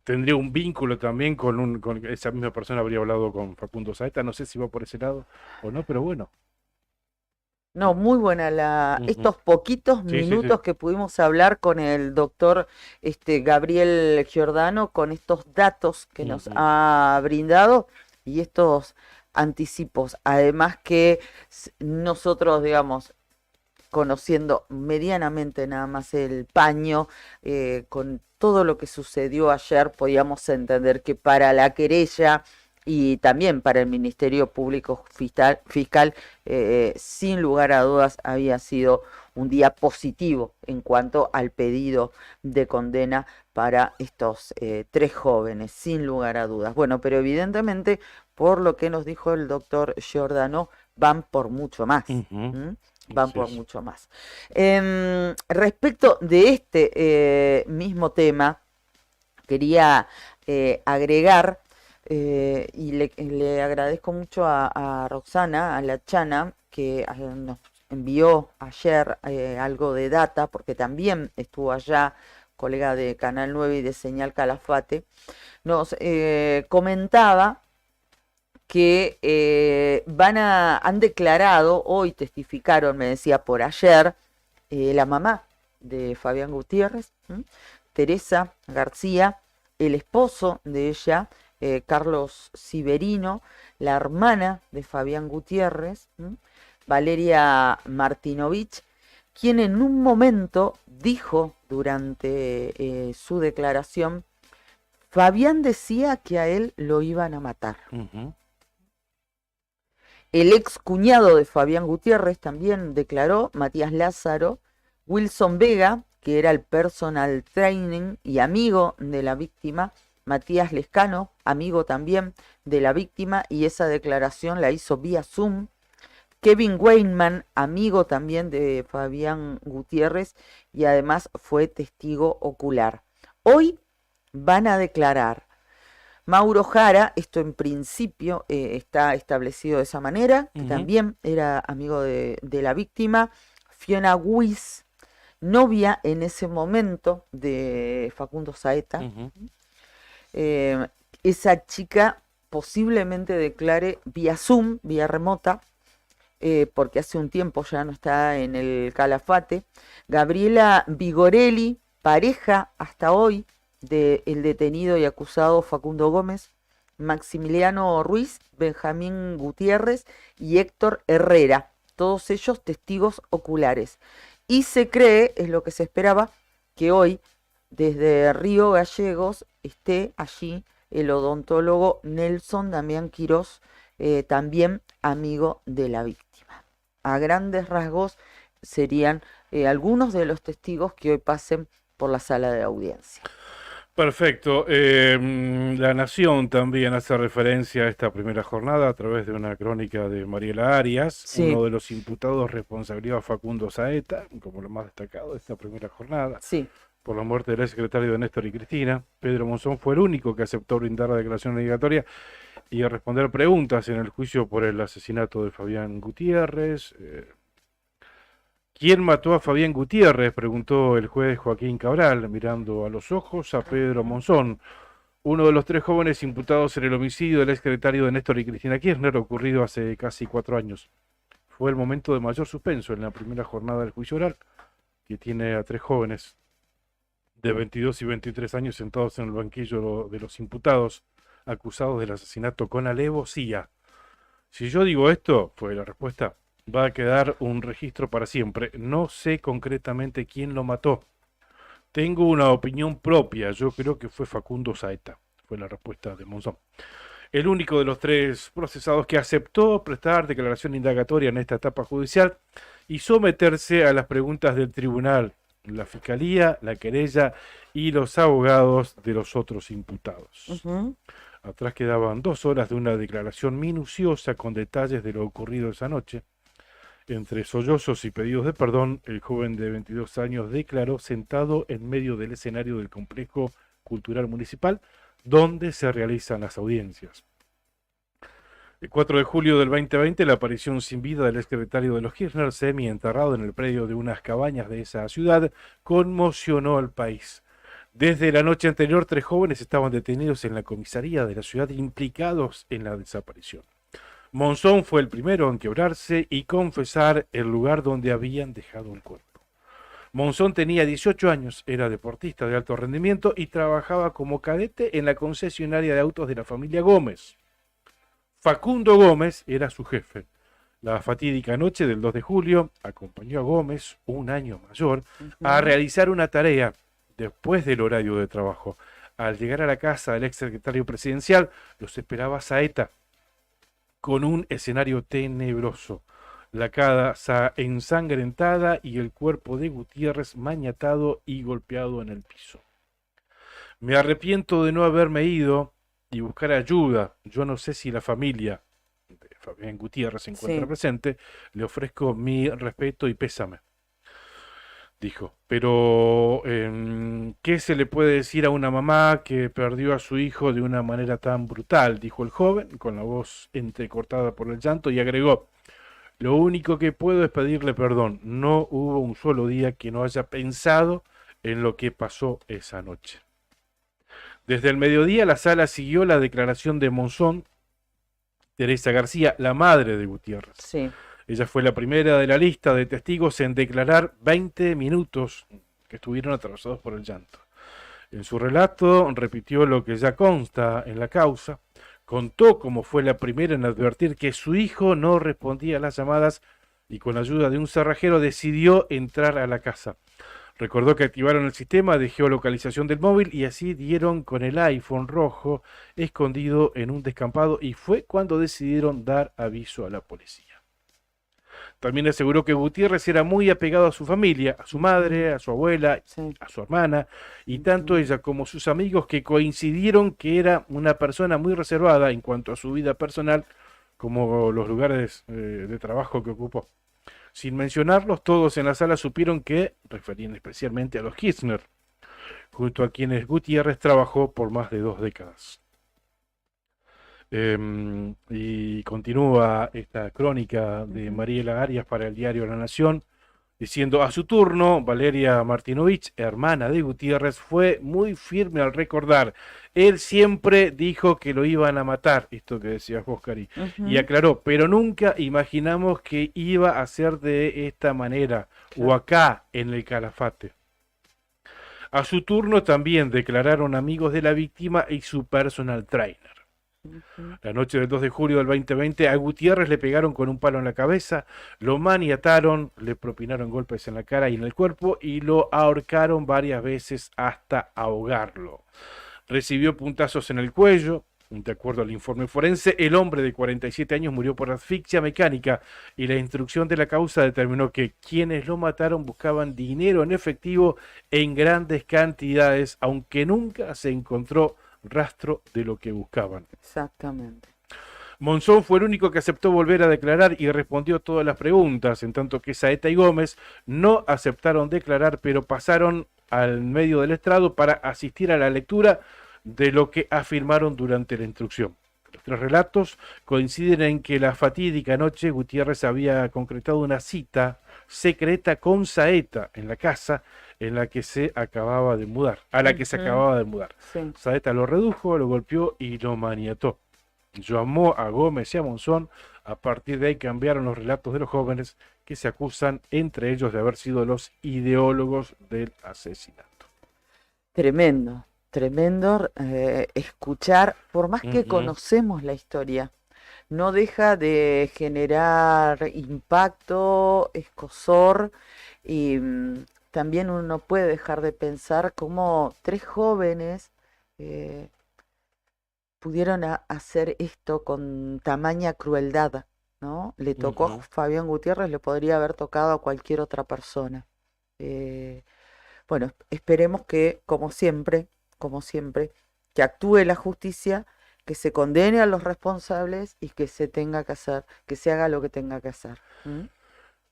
tendría un vínculo también con esa misma persona, habría hablado con Facundo Saeta, no sé si va por ese lado o no, pero bueno. No, muy buena estos poquitos minutos que pudimos hablar con el doctor Gabriel Giordano, con estos datos que nos ha brindado y estos anticipos. Además que nosotros, digamos, conociendo medianamente nada más el paño, con todo lo que sucedió ayer, podíamos entender que para la querella y también para el Ministerio Público Fiscal, sin lugar a dudas había sido un día positivo en cuanto al pedido de condena para estos tres jóvenes, sin lugar a dudas. Bueno, pero evidentemente, por lo que nos dijo el doctor Giordano, van por mucho más. Van por mucho más. Respecto de este mismo tema, quería agregar, y le agradezco mucho a Roxana, a la Chana, que nos envió ayer algo de data, porque también estuvo allá, colega de Canal 9 y de Señal Calafate, nos comentaba que han declarado, hoy testificaron, me decía por ayer, la mamá de Fabián Gutiérrez, Teresa García, el esposo de ella, Carlos Ciberino, la hermana de Fabián Gutiérrez, Valeria Martinovich, quien en un momento dijo durante su declaración, Fabián decía que a él lo iban a matar. El ex cuñado de Fabián Gutiérrez también declaró, Matías Lázaro, Wilson Vega, que era el personal training y amigo de la víctima, Matías Lescano, amigo también de la víctima, y esa declaración la hizo vía Zoom. Kevin Weinman, amigo también de Fabián Gutiérrez, y además fue testigo ocular. Hoy van a declarar Mauro Jara, esto en principio está establecido de esa manera, que también era amigo de la víctima, Fiona Weiss, novia en ese momento de Facundo Saeta. Esa chica posiblemente declare vía Zoom, vía remota, porque hace un tiempo ya no está en el Calafate. Gabriela Vigorelli, pareja hasta hoy del detenido y acusado Facundo Gómez, Maximiliano Ruiz, Benjamín Gutiérrez y Héctor Herrera, todos ellos testigos oculares. Y se cree, es lo que se esperaba, que hoy desde Río Gallegos esté allí el odontólogo Nelson Damián Quirós, también amigo de la víctima. A grandes rasgos serían algunos de los testigos que hoy pasen por la sala de audiencia. Perfecto. La Nación también hace referencia a esta primera jornada a través de una crónica de Mariela Arias, Sí. uno de los imputados responsabilidad a Facundo Saeta, como lo más destacado de esta primera jornada. Sí. Por la muerte del secretario de Néstor y Cristina. Pedro Monzón fue el único que aceptó brindar la declaración obligatoria y a responder preguntas en el juicio por el asesinato de Fabián Gutiérrez. ¿Quién mató a Fabián Gutiérrez?, preguntó el juez Joaquín Cabral, mirando a los ojos a Pedro Monzón, uno de los 3 jóvenes imputados en el homicidio del exsecretario de Néstor y Cristina Kirchner, ocurrido hace casi 4 años. Fue el momento de mayor suspenso en la primera jornada del juicio oral, que tiene a 3 jóvenes de 22 y 23 años sentados en el banquillo de los imputados, acusados del asesinato con alevosía. Si yo digo esto, fue la respuesta, va a quedar un registro para siempre. No sé concretamente quién lo mató. Tengo una opinión propia, yo creo que fue Facundo Saeta, fue la respuesta de Monzón. El único de los 3 procesados que aceptó prestar declaración indagatoria en esta etapa judicial y someterse a las preguntas del tribunal, la fiscalía, la querella y los abogados de los otros imputados. Atrás quedaban 2 horas de una declaración minuciosa con detalles de lo ocurrido esa noche. Entre sollozos y pedidos de perdón, el joven de 22 años declaró sentado en medio del escenario del complejo cultural municipal, donde se realizan las audiencias. El 4 de julio del 2020, la aparición sin vida del exsecretario de los Kirchner, semi-enterrado en el predio de unas cabañas de esa ciudad, conmocionó al país. Desde la noche anterior, 3 jóvenes estaban detenidos en la comisaría de la ciudad implicados en la desaparición. Monzón fue el primero en quebrarse y confesar el lugar donde habían dejado el cuerpo. Monzón tenía 18 años, era deportista de alto rendimiento y trabajaba como cadete en la concesionaria de autos de la familia Gómez. Facundo Gómez era su jefe. La fatídica noche del 2 de julio acompañó a Gómez, un año mayor, a realizar una tarea después del horario de trabajo. Al llegar a la casa del exsecretario presidencial, los esperaba Saeta, con un escenario tenebroso, la casa ensangrentada y el cuerpo de Gutiérrez maniatado y golpeado en el piso. Me arrepiento de no haberme ido y buscar ayuda. Yo no sé si la familia de Fabián Gutiérrez se encuentra presente. Le ofrezco mi respeto y pésame, dijo. Pero, ¿qué se le puede decir a una mamá que perdió a su hijo de una manera tan brutal?, dijo el joven, con la voz entrecortada por el llanto, y agregó: lo único que puedo es pedirle perdón. No hubo un solo día que no haya pensado en lo que pasó esa noche. Desde el mediodía, la sala siguió la declaración de Monzón. Teresa García, la madre de Gutiérrez. Sí. Ella fue la primera de la lista de testigos en declarar 20 minutos que estuvieron atravesados por el llanto. En su relato repitió lo que ya consta en la causa, contó cómo fue la primera en advertir que su hijo no respondía a las llamadas y con ayuda de un cerrajero decidió entrar a la casa. Recordó que activaron el sistema de geolocalización del móvil y así dieron con el iPhone rojo escondido en un descampado y fue cuando decidieron dar aviso a la policía. También aseguró que Gutiérrez era muy apegado a su familia, a su madre, a su abuela, a su hermana, y tanto ella como sus amigos que coincidieron que era una persona muy reservada en cuanto a su vida personal, como los lugares de trabajo que ocupó. Sin mencionarlos, todos en la sala supieron que referían especialmente a los Kirchner. junto a quienes Gutiérrez trabajó por más de 2 décadas. Y continúa esta crónica de Mariela Arias para el diario La Nación, diciendo: a su turno, Valeria Martinovich, hermana de Gutiérrez, fue muy firme al recordar. Él siempre dijo que lo iban a matar, esto que decías vos, Cari, y aclaró, pero nunca imaginamos que iba a ser de esta manera, o acá, en el Calafate. A su turno también declararon amigos de la víctima y su personal trainer. La noche del 2 de julio del 2020 a Gutiérrez le pegaron con un palo en la cabeza, lo maniataron, le propinaron golpes en la cara y en el cuerpo y lo ahorcaron varias veces hasta ahogarlo. Recibió puntazos en el cuello. De acuerdo al informe forense, el hombre de 47 años murió por asfixia mecánica y la instrucción de la causa determinó que quienes lo mataron buscaban dinero en efectivo en grandes cantidades, aunque nunca se encontró rastro de lo que buscaban. Exactamente. Monzón fue el único que aceptó volver a declarar y respondió todas las preguntas, en tanto que Saeta y Gómez no aceptaron declarar, pero pasaron al medio del estrado para asistir a la lectura de lo que afirmaron durante la instrucción. Los 3 relatos coinciden en que la fatídica noche Gutiérrez había concretado una cita secreta con Saeta en la casa en la que se acababa de mudar, Sí. Saeta lo redujo, lo golpeó y lo maniató. Llamó a Gómez y a Monzón. A partir de ahí cambiaron los relatos de los jóvenes que se acusan entre ellos de haber sido los ideólogos del asesinato. Tremendo, tremendo escuchar, por más que conocemos la historia, no deja de generar impacto, escozor, y también uno no puede dejar de pensar cómo 3 jóvenes pudieron hacer esto con tamaña crueldad, ¿no? Le tocó a Fabián Gutiérrez, le podría haber tocado a cualquier otra persona. Bueno, esperemos que, como siempre, que actúe la justicia, que se condene a los responsables y que se tenga que hacer, que se haga lo que tenga que hacer.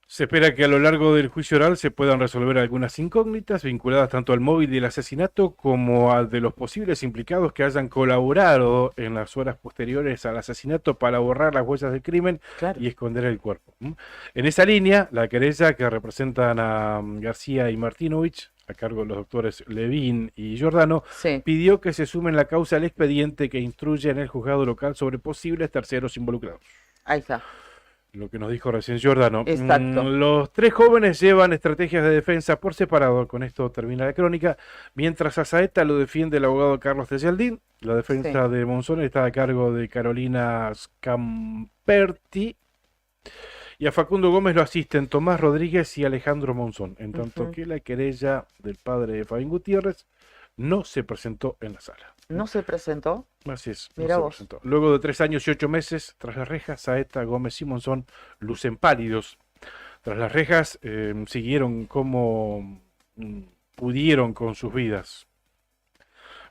Se espera que a lo largo del juicio oral se puedan resolver algunas incógnitas vinculadas tanto al móvil del asesinato como al de los posibles implicados que hayan colaborado en las horas posteriores al asesinato para borrar las huellas del crimen y esconder el cuerpo. En esa línea, la querella que representan a García y Martinovich, a cargo de los doctores Levín y Giordano, pidió que se sumen la causa al expediente que instruye en el juzgado local sobre posibles terceros involucrados. Ahí está. Lo que nos dijo recién Giordano. Exacto. Los 3 jóvenes llevan estrategias de defensa por separado. Con esto termina la crónica. Mientras a Saeta lo defiende el abogado Carlos Tellaldín. La defensa de Monzón está a cargo de Carolina Scamperti. Y a Facundo Gómez lo asisten Tomás Rodríguez y Alejandro Monzón. En tanto que la querella del padre de Fabián Gutiérrez no se presentó en la sala. ¿No se presentó? Así es. Mira vos. Presentó. Luego de 3 años y 8 meses, tras las rejas, Saeta, Gómez y Monzón lucen pálidos. Tras las rejas, siguieron como pudieron con sus vidas.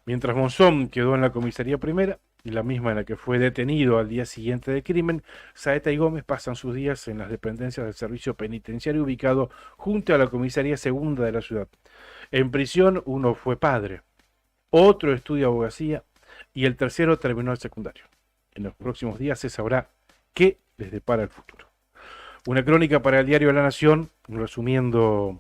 Mientras Monzón quedó en la comisaría primera, la misma en la que fue detenido al día siguiente del crimen, Saeta y Gómez pasan sus días en las dependencias del servicio penitenciario ubicado junto a la comisaría segunda de la ciudad. En prisión, uno fue padre, otro estudia abogacía y el tercero terminó el secundario. En los próximos días se sabrá qué les depara el futuro. Una crónica para el diario La Nación, resumiendo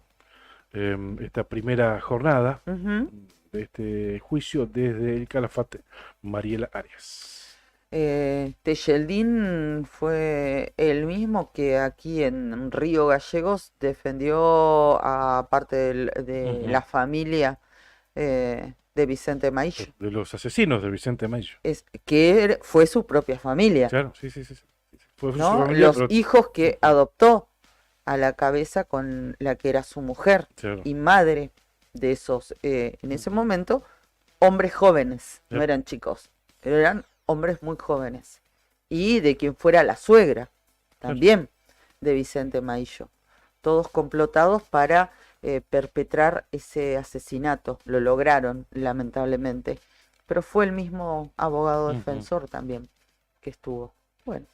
esta primera jornada de este juicio desde el Calafate, Mariela Arias. Tellaldín fue el mismo que aquí en Río Gallegos defendió a parte de la familia de Vicente Maillo. De los asesinos de Vicente Maillo. Que fue su propia familia. Claro, sí. Fue ¿No? su familia, Los hijos que adoptó a la cabeza con la que era su mujer y madre de esos, en ese momento, hombres jóvenes, no eran chicos, pero eran hombres muy jóvenes. Y de quien fuera la suegra, también de Vicente Maillo. Todos complotados para perpetrar ese asesinato. Lo lograron, lamentablemente. Pero fue el mismo abogado defensor también que estuvo. Bueno,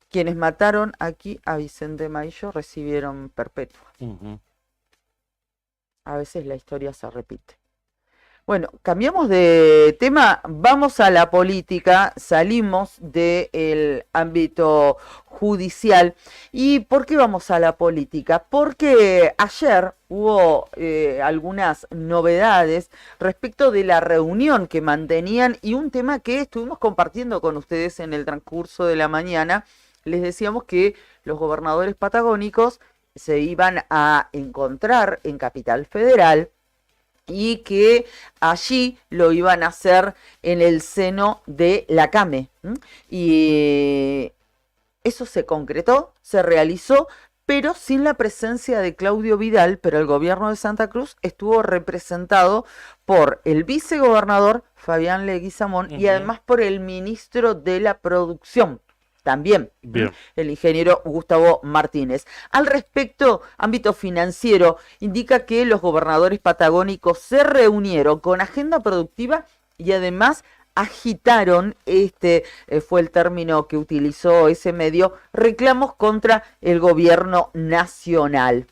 quienes mataron aquí a Vicente Maillo recibieron perpetua. A veces la historia se repite. Bueno, cambiamos de tema, vamos a la política, salimos del ámbito judicial. ¿Y por qué vamos a la política? Porque ayer hubo algunas novedades respecto de la reunión que mantenían y un tema que estuvimos compartiendo con ustedes en el transcurso de la mañana. Les decíamos que los gobernadores patagónicos se iban a encontrar en Capital Federal y que allí lo iban a hacer en el seno de la CAME. Y eso se concretó, se realizó, pero sin la presencia de Claudio Vidal, pero el gobierno de Santa Cruz estuvo representado por el vicegobernador Fabián Leguizamón y además por el ministro de la Producción. También, bien, el ingeniero Gustavo Martínez. Al respecto, ámbito financiero, indica que los gobernadores patagónicos se reunieron con agenda productiva y además agitaron, fue el término que utilizó ese medio, reclamos contra el gobierno nacional.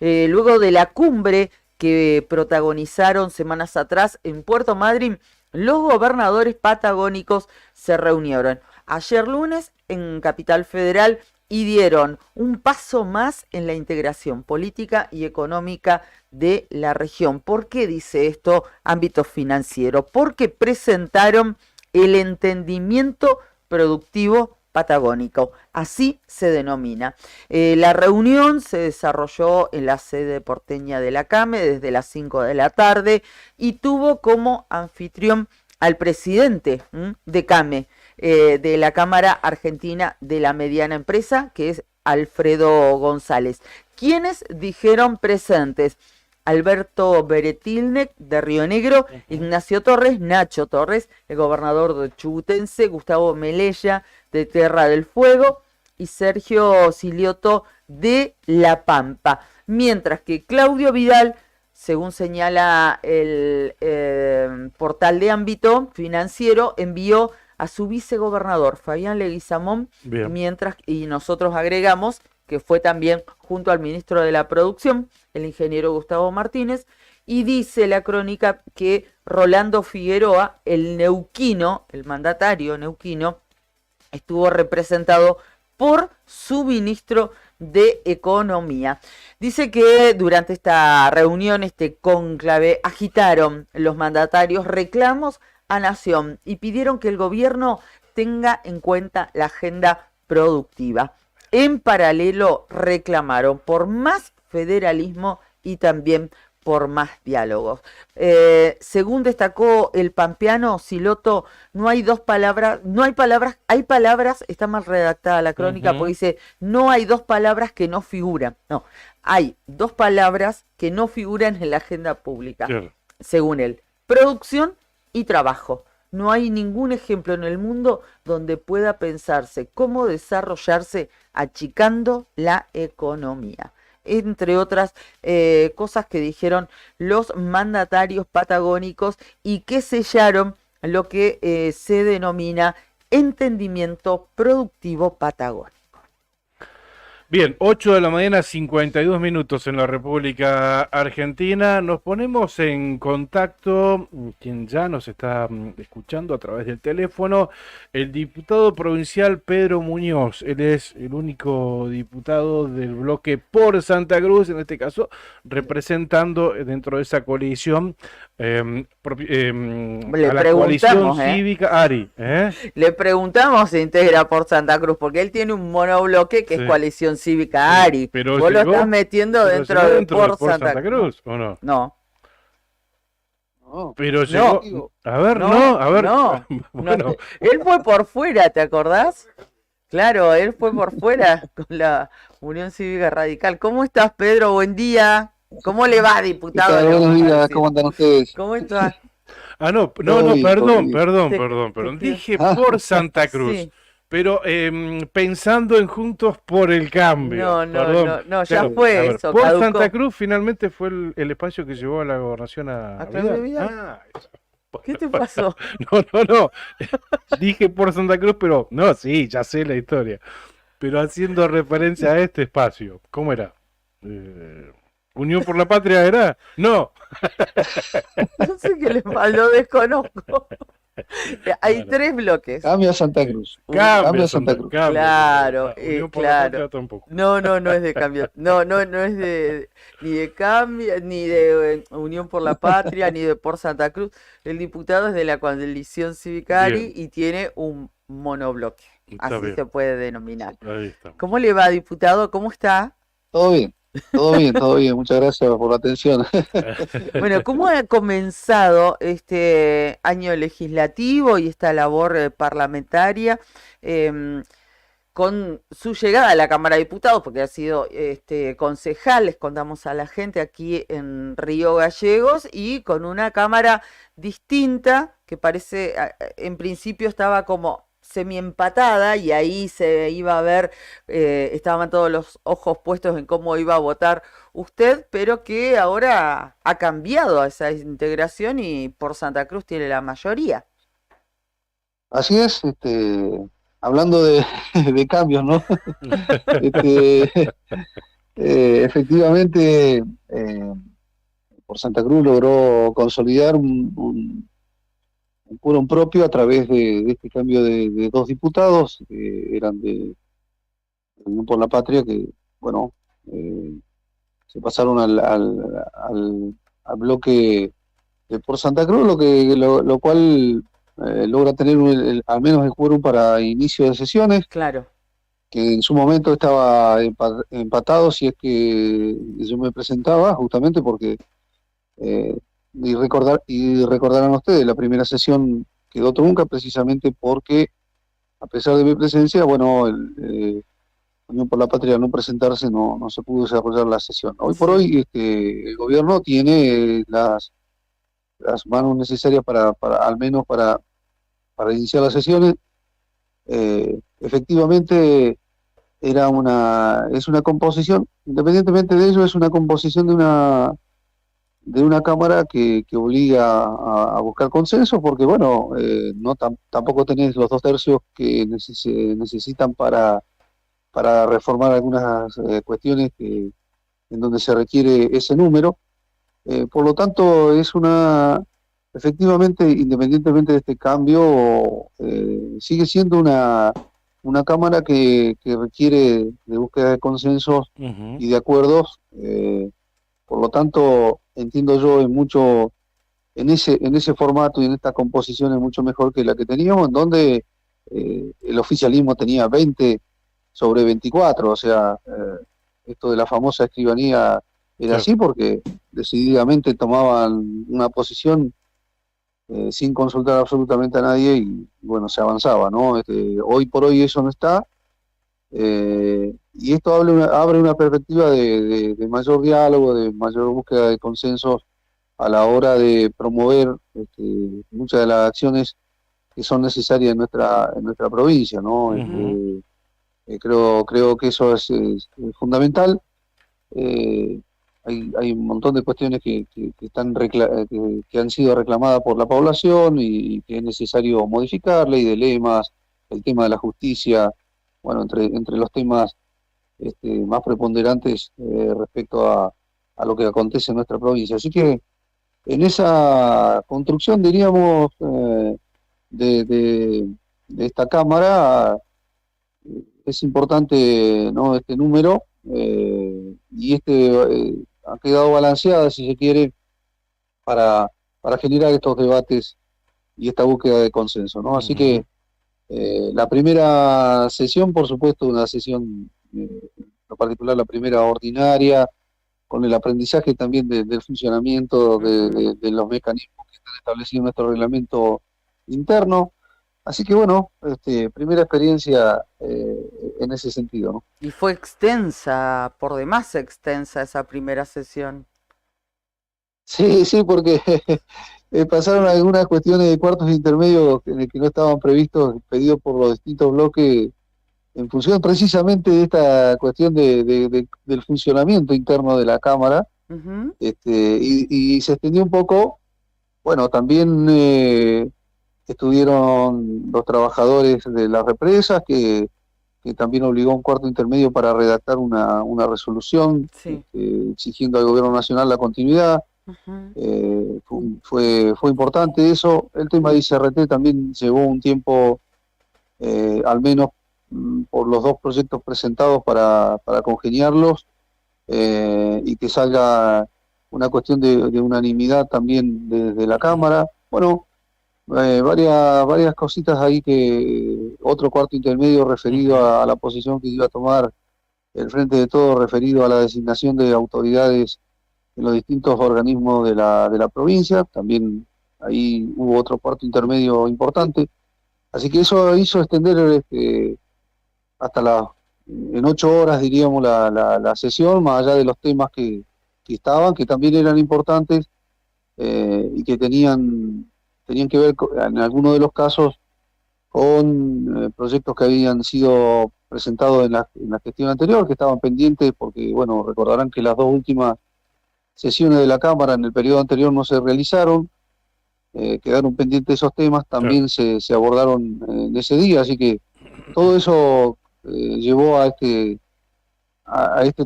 Luego de la cumbre que protagonizaron semanas atrás en Puerto Madryn, los gobernadores patagónicos se reunieron ayer lunes en Capital Federal y dieron un paso más en la integración política y económica de la región. ¿Por qué dice esto ámbito financiero? Porque presentaron el entendimiento productivo patagónico, así se denomina. La reunión se desarrolló en la sede porteña de la CAME desde las 5 de la tarde y tuvo como anfitrión al presidente de CAME, de la Cámara Argentina de la Mediana Empresa, que es Alfredo González. ¿Quiénes dijeron presentes? Alberto Beretilnec de Río Negro, Ignacio Torres, Nacho Torres, el gobernador de Chubutense, Gustavo Melella de Tierra del Fuego y Sergio Silioto de La Pampa. Mientras que Claudio Vidal, según señala el portal de ámbito financiero, envió a su vicegobernador Fabián Leguizamón, mientras, y nosotros agregamos que fue también junto al ministro de la Producción, el ingeniero Gustavo Martínez, y dice la crónica que Rolando Figueroa, el neuquino, el mandatario neuquino, estuvo representado por su ministro de Economía. Dice que durante esta reunión, este cónclave, agitaron los mandatarios reclamos a Nación y pidieron que el gobierno tenga en cuenta la agenda productiva. En paralelo reclamaron por más federalismo y también por más diálogos. Según destacó el pampeano Siloto, no hay dos palabras, no hay palabras, hay palabras, está mal redactada la crónica porque dice, no hay dos palabras que no figuran. No, hay dos palabras que no figuran en la agenda pública, según él. Producción y trabajo. No hay ningún ejemplo en el mundo donde pueda pensarse cómo desarrollarse achicando la economía. Entre otras cosas que dijeron los mandatarios patagónicos y que sellaron lo que se denomina entendimiento productivo patagónico. Bien, 8 de la mañana, 52 minutos en la República Argentina. Nos ponemos en contacto, quien ya nos está escuchando a través del teléfono, el diputado provincial Pedro Muñoz. Él es el único diputado del bloque por Santa Cruz, en este caso, representando dentro de esa coalición a la coalición cívica ARI. Le preguntamos si integra por Santa Cruz, porque él tiene un monobloque que es coalición cívica ARI. Pero vos lo estás metiendo dentro de por Santa Cruz, ¿o no? No. Pero llegó... No, a ver, a ver. No, bueno. Él fue por fuera, ¿te acordás? Claro, él fue por fuera con la Unión Cívica Radical. ¿Cómo estás, Pedro? Buen día. ¿Cómo le va, diputado? Buenos días, ¿cómo andan ustedes? ¿Cómo estás? No, perdón. Dije por Santa Cruz. Sí. Pero pensando en Juntos por el Cambio. No, ya fue eso. Por caducó. Santa Cruz finalmente fue el espacio que llevó a la gobernación a Vidal. ¿Qué te pasó? No. Dije por Santa Cruz, pero no, sí, ya sé la historia. Pero haciendo referencia a este espacio. ¿Cómo era? ¿Unión por la Patria era? No. No sé qué le faltó, desconozco. Hay Claro. 3 bloques. Cambia Santa Cruz. Cambia Santa Cruz. cambia. Claro, Unión por la claro. Patria tampoco. No, no es de cambio. No es de ni de cambio, ni de Unión por la Patria, ni de por Santa Cruz. El diputado es de la coalición Civicari Bien. y tiene un monobloque. Está Así bien. se puede denominar. Ahí está. ¿Cómo le va, diputado? ¿Cómo está? Todo bien. Todo bien, todo bien. Muchas gracias por la atención. Bueno, ¿cómo ha comenzado este año legislativo y esta labor parlamentaria con su llegada a la Cámara de Diputados? Porque ha sido concejal, les contamos a la gente, aquí en Río Gallegos, y con una Cámara distinta que parece, en principio estaba como semi-empatada y ahí se iba a ver, estaban todos los ojos puestos en cómo iba a votar usted, pero que ahora ha cambiado esa integración y por Santa Cruz tiene la mayoría. Así es, hablando de cambios, ¿no? Efectivamente, por Santa Cruz logró consolidar un quórum propio a través de este cambio de 2 diputados, que eran de Unión por la Patria, que, bueno, se pasaron al bloque de por Santa Cruz, lo cual logra tener al menos el quórum para inicio de sesiones, Claro. que en su momento estaba empatado, si es que yo me presentaba, justamente porque recordarán ustedes, la primera sesión quedó trunca precisamente porque, a pesar de mi presencia, bueno, Unión por la Patria al no presentarse no se pudo desarrollar la sesión. Hoy por hoy el gobierno tiene las manos necesarias para al menos para iniciar las sesiones. Efectivamente es una composición, independientemente de ello, es una composición de una Cámara que obliga a buscar consenso, porque bueno, tampoco tenés los 2/3 que se necesitan para reformar algunas cuestiones en donde se requiere ese número. Por lo tanto, efectivamente, independientemente de este cambio, sigue siendo una Cámara que requiere de búsqueda de consensos y de acuerdos. Por lo tanto, entiendo yo en ese formato y en esta composición es mucho mejor que la que teníamos, en donde el oficialismo tenía 20 sobre 24, o sea, esto de la famosa escribanía era así porque decididamente tomaban una posición sin consultar absolutamente a nadie y bueno, se avanzaba, ¿no? Hoy por hoy eso no está, y esto abre una perspectiva de mayor diálogo, de mayor búsqueda de consensos a la hora de promover muchas de las acciones que son necesarias en nuestra provincia, ¿no? Creo que eso es fundamental. Hay un montón de cuestiones que han sido reclamadas por la población y que es necesario modificar, ley de lemas, el tema de la justicia, bueno, entre los temas más preponderantes respecto a lo que acontece en nuestra provincia. Así que en esa construcción, diríamos, de esta Cámara, es importante, ¿no?, este número, y ha quedado balanceada, si se quiere, para generar estos debates y esta búsqueda de consenso, ¿no? Así que la primera sesión, por supuesto, una sesión, en lo particular la primera ordinaria, con el aprendizaje también del funcionamiento de los mecanismos que están establecidos en nuestro reglamento interno. Así que bueno, primera experiencia en ese sentido, ¿no? Y fue extensa, por demás extensa esa primera sesión. Sí, porque pasaron algunas cuestiones de cuartos intermedios en el que no estaban previstos, pedidos por los distintos bloques, en función precisamente de esta cuestión del funcionamiento interno de la Cámara, y se extendió un poco. Bueno, también estuvieron los trabajadores de las represas que que también obligó a un cuarto intermedio para redactar una resolución exigiendo al gobierno nacional la continuidad. Fue importante eso. El tema de ICRT también llevó un tiempo, al menos por los dos proyectos presentados para congeniarlos, y que salga una cuestión de unanimidad también desde la Cámara. Bueno, varias cositas ahí, que otro cuarto intermedio referido a la posición que iba a tomar el Frente de Todos, referido a la designación de autoridades en los distintos organismos de la provincia. También ahí hubo otro cuarto intermedio importante. Así que eso hizo extender hasta en 8 horas, diríamos, la sesión, más allá de los temas que estaban, que también eran importantes, y que tenían que ver, en algunos de los casos, con proyectos que habían sido presentados en la gestión anterior, que estaban pendientes, porque, bueno, recordarán que las dos últimas sesiones de la Cámara en el periodo anterior no se realizaron, quedaron pendientes esos temas, también se abordaron en ese día, así que todo eso llevó a este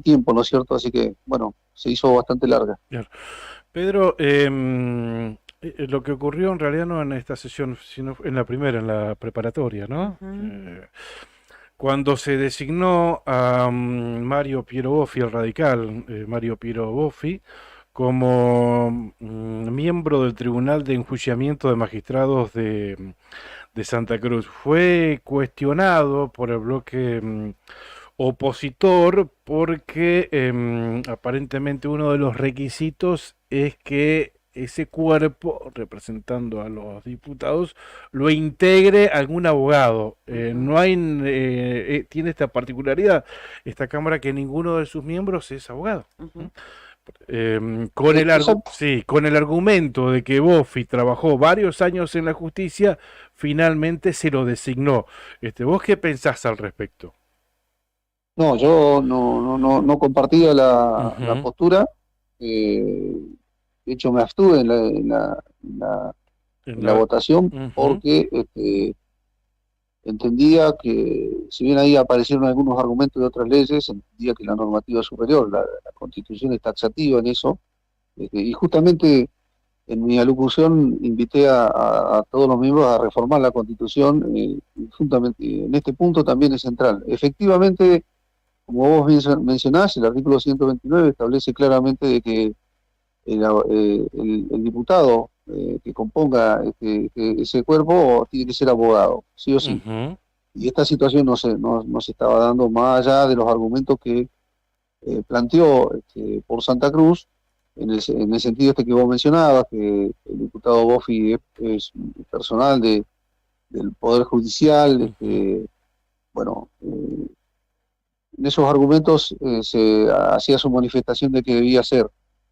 tiempo, ¿no es cierto? Así que, bueno, se hizo bastante larga. Pedro, lo que ocurrió en realidad no en esta sesión, sino en la primera, en la preparatoria, ¿no? Cuando se designó a Mario Piero Boffi, el radical Mario Piero Boffi, como miembro del Tribunal de Enjuiciamiento de Magistrados de Santa Cruz, fue cuestionado por el bloque opositor porque aparentemente uno de los requisitos es que ese cuerpo, representando a los diputados, lo integre algún abogado. No hay, tiene esta particularidad esta Cámara, que ninguno de sus miembros es abogado. Con el argumento de que Boffi trabajó varios años en la justicia, finalmente se lo designó. ¿Vos qué pensás al respecto? No, yo no compartía la postura. De hecho, me abstuve en la votación, porque entendía que, si bien ahí aparecieron algunos argumentos de otras leyes, entendía que la normativa superior, la Constitución, es taxativa en eso, y justamente en mi alocución invité a todos los miembros a reformar la Constitución, y justamente en este punto también es central. Efectivamente, como vos mencionás, el artículo 129 establece claramente de que el diputado que componga ese cuerpo tiene que ser abogado, sí o sí. Y esta situación no se estaba dando, más allá de los argumentos que planteó por Santa Cruz, en el sentido que vos mencionabas, que el diputado Boffi es personal del Poder Judicial. Bueno, en esos argumentos se hacía su manifestación de que debía ser,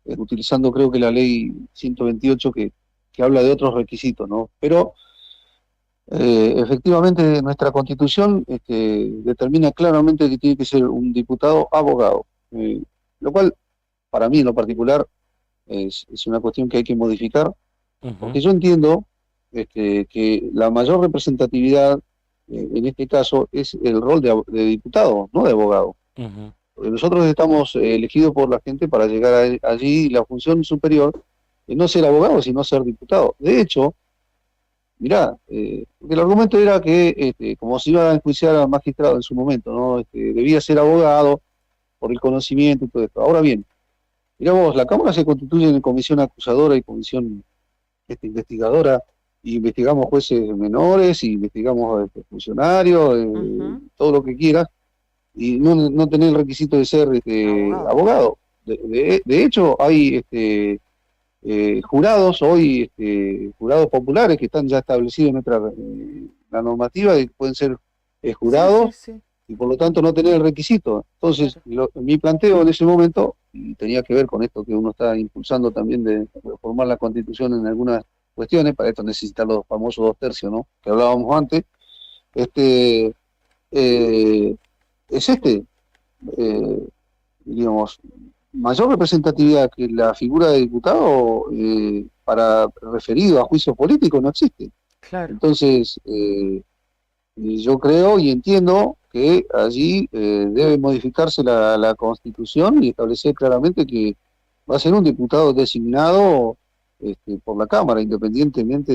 utilizando, creo que, la ley 128 que habla de otros requisitos, ¿no? Pero efectivamente nuestra Constitución determina claramente que tiene que ser un diputado abogado, lo cual, para mí en lo particular, es una cuestión que hay que modificar, porque yo entiendo que la mayor representatividad en este caso es el rol de diputado, no de abogado. Porque nosotros estamos elegidos por la gente para llegar allí, y la función superior es no ser abogado, sino ser diputado. De hecho, mirá, el argumento era que, como se iba a enjuiciar al magistrado en su momento, ¿no? Debía ser abogado por el conocimiento y todo esto. Ahora bien, mirá vos, la Cámara se constituye en comisión acusadora y comisión investigadora, y investigamos jueces menores, y investigamos funcionarios, todo lo que quieras, y no tener el requisito de ser abogado. De hecho, hay jurados hoy, jurados populares que están ya establecidos en la normativa, de que pueden ser jurados, y por lo tanto no tener el requisito. Entonces, mi planteo en ese momento, y tenía que ver con esto que uno está impulsando también, de reformar la Constitución en algunas cuestiones. Para esto necesitar los famosos 2/3, ¿no?, que hablábamos antes. Digamos, mayor representatividad que la figura de diputado para referido a juicios políticos no existe. Claro. Entonces, yo creo y entiendo que allí debe modificarse la Constitución y establecer claramente que va a ser un diputado designado por la Cámara, independientemente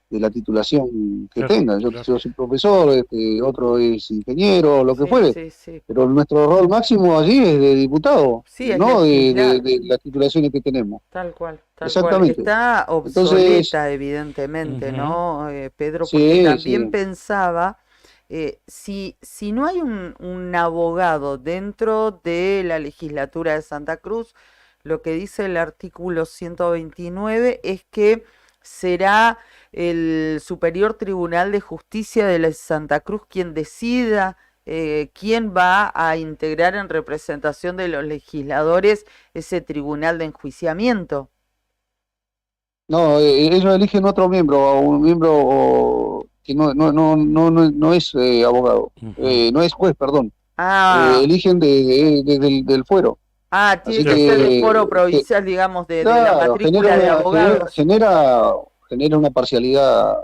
de la titulación que tenga. Yo soy profesor, otro es ingeniero, lo que fuere, pero nuestro rol máximo allí es de diputado, no de las titulaciones que tenemos. Tal cual. Exactamente. Está obsoleta, entonces, evidentemente, ¿no, Pedro? Porque también pensaba, si no hay un abogado dentro de la legislatura de Santa Cruz, lo que dice el artículo 129 es que será el Superior Tribunal de Justicia de la Santa Cruz quien decida quién va a integrar en representación de los legisladores ese tribunal de enjuiciamiento. No, ellos eligen otro miembro, un miembro que no es abogado, no es juez, perdón. Eligen del fuero. Tiene que ser el foro provincial, digamos, de la matrícula de abogados. Genera una parcialidad.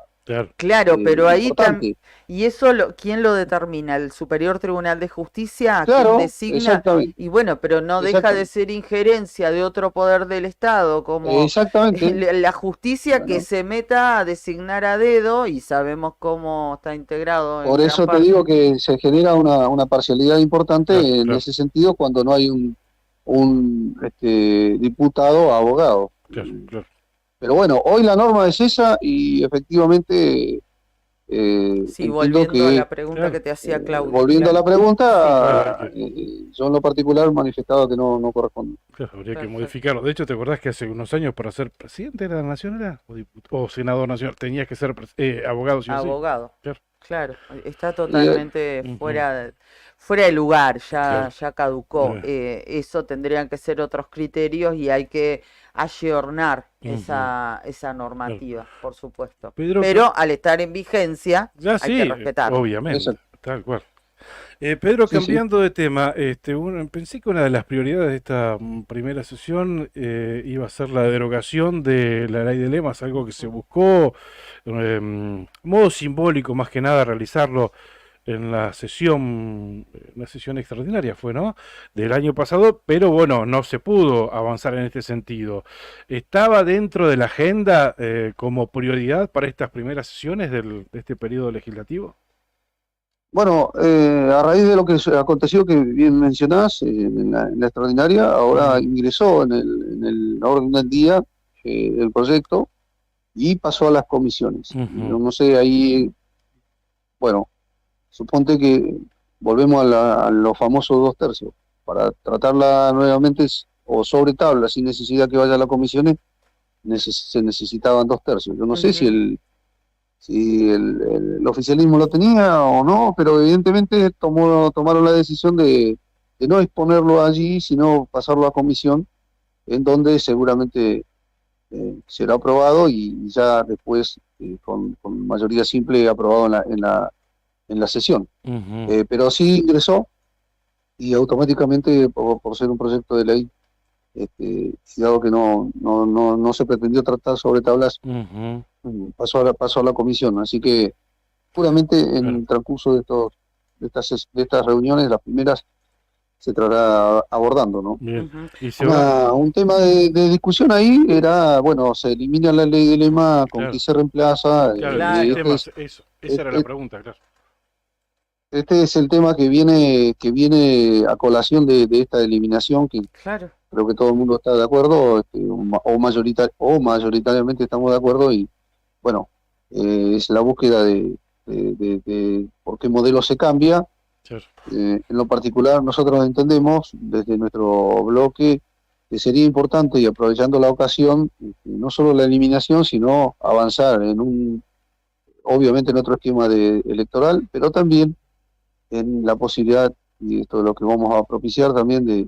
Claro, pero ahí también. ¿Y eso quién lo determina? ¿El Superior Tribunal de Justicia? Claro, ¿Quién designa? Y bueno, pero no deja de ser injerencia de otro poder del Estado, como la justicia que se meta a designar a dedo, y sabemos cómo está integrado. Por eso te digo que se genera una parcialidad importante en ese sentido cuando no hay un diputado abogado. Pero bueno, hoy la norma es esa y efectivamente volviendo a la pregunta que te hacía Claudio. Volviendo a la pregunta, yo en lo particular manifestado que no corresponde. Habría que modificarlo. De hecho, ¿te acordás que hace unos años para ser presidente de la nación o senador nacional tenías que ser abogado? Abogado. Claro, está totalmente fuera de lugar, ya caducó. Eso tendrían que ser otros criterios y hay que ayornar esa normativa, por supuesto. Pero al estar en vigencia, hay que respetarlo. Obviamente, tal cual. Pedro, cambiando de tema, pensé que una de las prioridades de esta primera sesión iba a ser la derogación de la ley de lemas, algo que se buscó, modo simbólico más que nada, realizarlo en una sesión extraordinaria fue, ¿no?, del año pasado, pero bueno, no se pudo avanzar en este sentido. ¿Estaba dentro de la agenda como prioridad para estas primeras sesiones de este periodo legislativo? Bueno, a raíz de lo que aconteció, que bien mencionás, en la extraordinaria, ahora ingresó en el orden del día el proyecto y pasó a las comisiones. Yo no sé, ahí, bueno, suponte que volvemos a los famosos 2/3. Para tratarla nuevamente o sobre tabla, sin necesidad que vaya a las comisiones, se necesitaban 2/3. Yo no sé si el oficialismo lo tenía o no, pero evidentemente tomaron la decisión de no exponerlo allí, sino pasarlo a comisión, en donde seguramente será aprobado y ya después con mayoría simple aprobado en la sesión. Pero sí ingresó y automáticamente por ser un proyecto de ley, dado que no se pretendió tratar sobre tablas, pasó a la comisión, así que puramente en el transcurso de estas reuniones, las primeras, se estará abordando, ¿no? Un tema de discusión ahí era, bueno, se elimina la ley de lema, con que se reemplaza. Esa era la pregunta, claro. Este es el tema que viene a colación de esta eliminación, que creo que todo el mundo está de acuerdo, o mayoritariamente estamos de acuerdo, y bueno, es la búsqueda de por qué modelo se cambia. En lo particular, nosotros entendemos desde nuestro bloque que sería importante, y aprovechando la ocasión, no solo la eliminación, sino avanzar obviamente en otro esquema electoral, pero también en la posibilidad, y esto es lo que vamos a propiciar también, de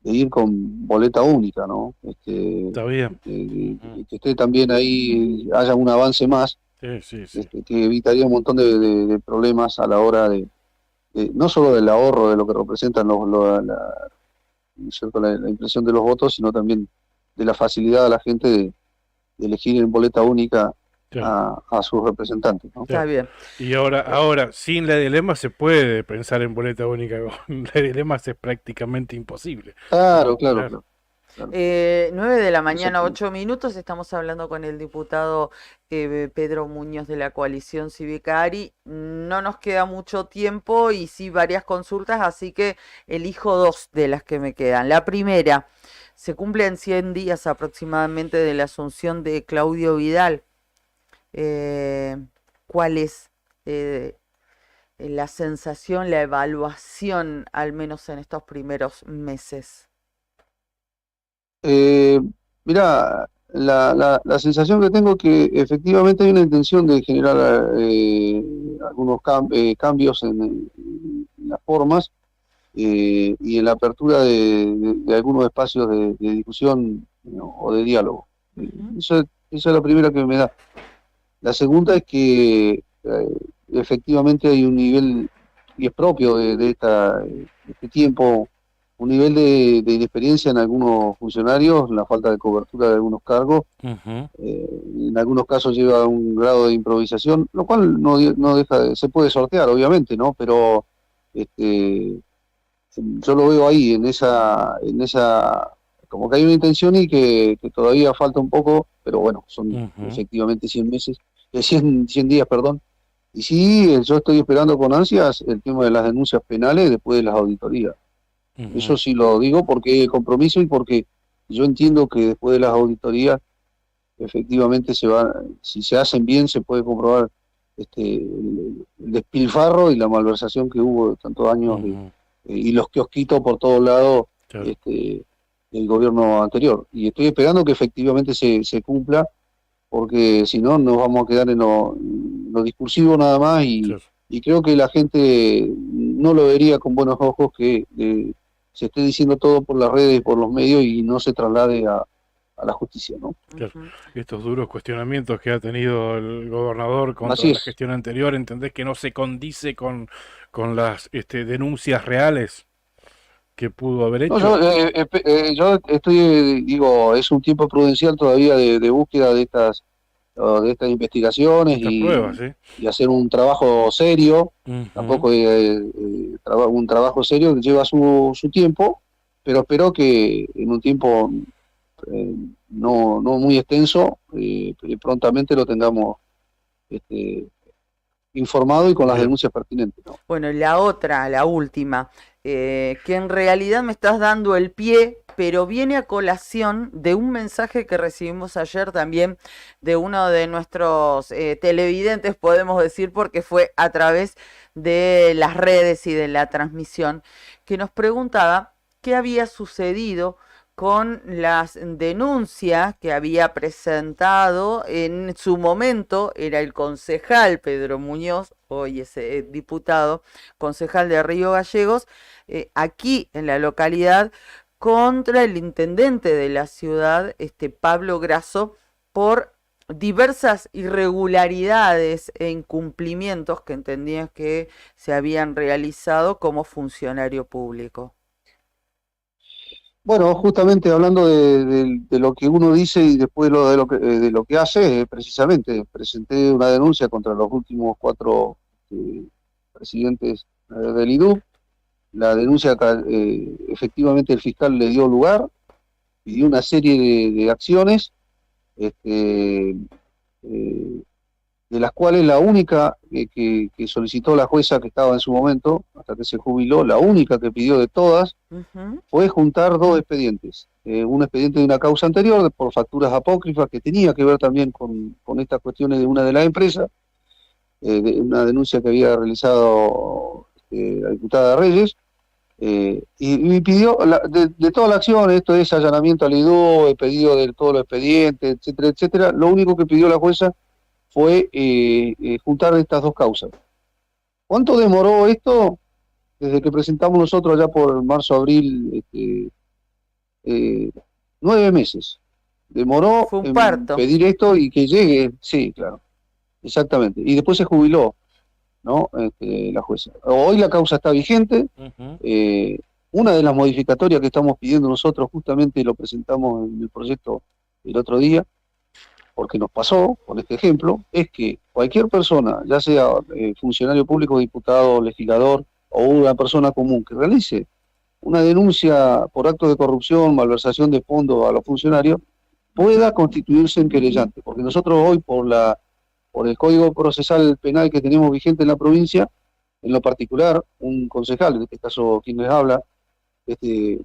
ir con boleta única, ¿no? Está bien. Que esté también ahí, haya un avance más, que evitaría un montón de problemas a la hora de no solo del ahorro de lo que representan la impresión de los votos, sino también de la facilidad a la gente de elegir en boleta única a sus representantes, ¿no? Está bien. Y ahora, sin la dilema se puede pensar en boleta única, con la dilema es prácticamente imposible. Claro. 9 de la mañana, 8 minutos, estamos hablando con el diputado Pedro Muñoz de la Coalición Cívica ARI. No nos queda mucho tiempo y sí varias consultas, así que elijo dos de las que me quedan. La primera, se cumplen 100 días aproximadamente de la asunción de Claudio Vidal. ¿Cuál es la sensación, la evaluación, al menos en estos primeros meses? Mirá, la sensación que tengo es que efectivamente hay una intención de generar algunos cambios en las formas y en la apertura de algunos espacios de discusión, ¿no? O de diálogo. Esa es la primera que me da. La segunda es que efectivamente hay un nivel, y es propio de este tiempo, un nivel de inexperiencia en algunos funcionarios, la falta de cobertura de algunos cargos, en algunos casos lleva a un grado de improvisación, lo cual no deja se puede sortear, obviamente, ¿no? Pero yo lo veo ahí, en esa, como que hay una intención y que todavía falta un poco, pero bueno, son efectivamente 100 días, perdón. Y sí, yo estoy esperando con ansias el tema de las denuncias penales después de las auditorías. Eso sí lo digo porque compromiso y porque yo entiendo que después de las auditorías efectivamente si se hacen bien se puede comprobar el despilfarro y la malversación que hubo de tantos años y los kiosquitos por todos lados del gobierno anterior. Y estoy esperando que efectivamente se cumpla, porque si no nos vamos a quedar en lo discursivo nada más y creo que la gente no lo vería con buenos ojos que se esté diciendo todo por las redes y por los medios y no se traslade a la justicia, ¿no? Claro. Estos duros cuestionamientos que ha tenido el gobernador contra la gestión anterior, ¿entendés que no se condice con las denuncias reales que pudo haber hecho? No, yo estoy, digo, es un tiempo prudencial todavía de búsqueda de estas investigaciones pruebas, y hacer un trabajo serio. Tampoco un trabajo serio que lleva su tiempo, pero espero que en un tiempo no muy extenso prontamente lo tengamos informado y con las denuncias pertinentes, ¿no? Bueno, la última, que en realidad me estás dando el pie, pero viene a colación de un mensaje que recibimos ayer también de uno de nuestros televidentes, podemos decir, porque fue a través de las redes y de la transmisión, que nos preguntaba qué había sucedido con las denuncias que había presentado en su momento, era el concejal Pedro Muñoz, hoy es diputado, concejal de Río Gallegos, aquí en la localidad, contra el intendente de la ciudad, Pablo Grasso, por diversas irregularidades e incumplimientos que entendían que se habían realizado como funcionario público. Bueno, justamente hablando de lo que uno dice y después de lo que hace, precisamente presenté una denuncia contra los últimos 4 presidentes del IDU. La denuncia efectivamente el fiscal le dio lugar, pidió una serie de acciones, de las cuales la única que solicitó la jueza que estaba en su momento, hasta que se jubiló, la única que pidió de todas, fue juntar 2 expedientes. Un expediente de una causa anterior, por facturas apócrifas, que tenía que ver también con estas cuestiones de una de las empresas, de una denuncia que había realizado la diputada Reyes, y pidió de toda la acción, esto es allanamiento al IDU, el pedido de todos los expedientes, etcétera, etcétera. Lo único que pidió la jueza fue juntar estas 2 causas. ¿Cuánto demoró esto? Desde que presentamos nosotros allá por marzo-abril, 9 meses. Demoró en pedir esto y que llegue, sí, claro, exactamente. Y después se jubiló, ¿no? La jueza. Hoy la causa está vigente. Una de las modificatorias que estamos pidiendo nosotros, justamente lo presentamos en el proyecto el otro día, porque nos pasó con este ejemplo, es que cualquier persona, ya sea funcionario público, diputado, legislador o una persona común que realice una denuncia por actos de corrupción, malversación de fondos a los funcionarios, pueda constituirse en querellante, porque nosotros hoy por el Código Procesal Penal que tenemos vigente en la provincia, en lo particular, un concejal, en este caso quien les habla,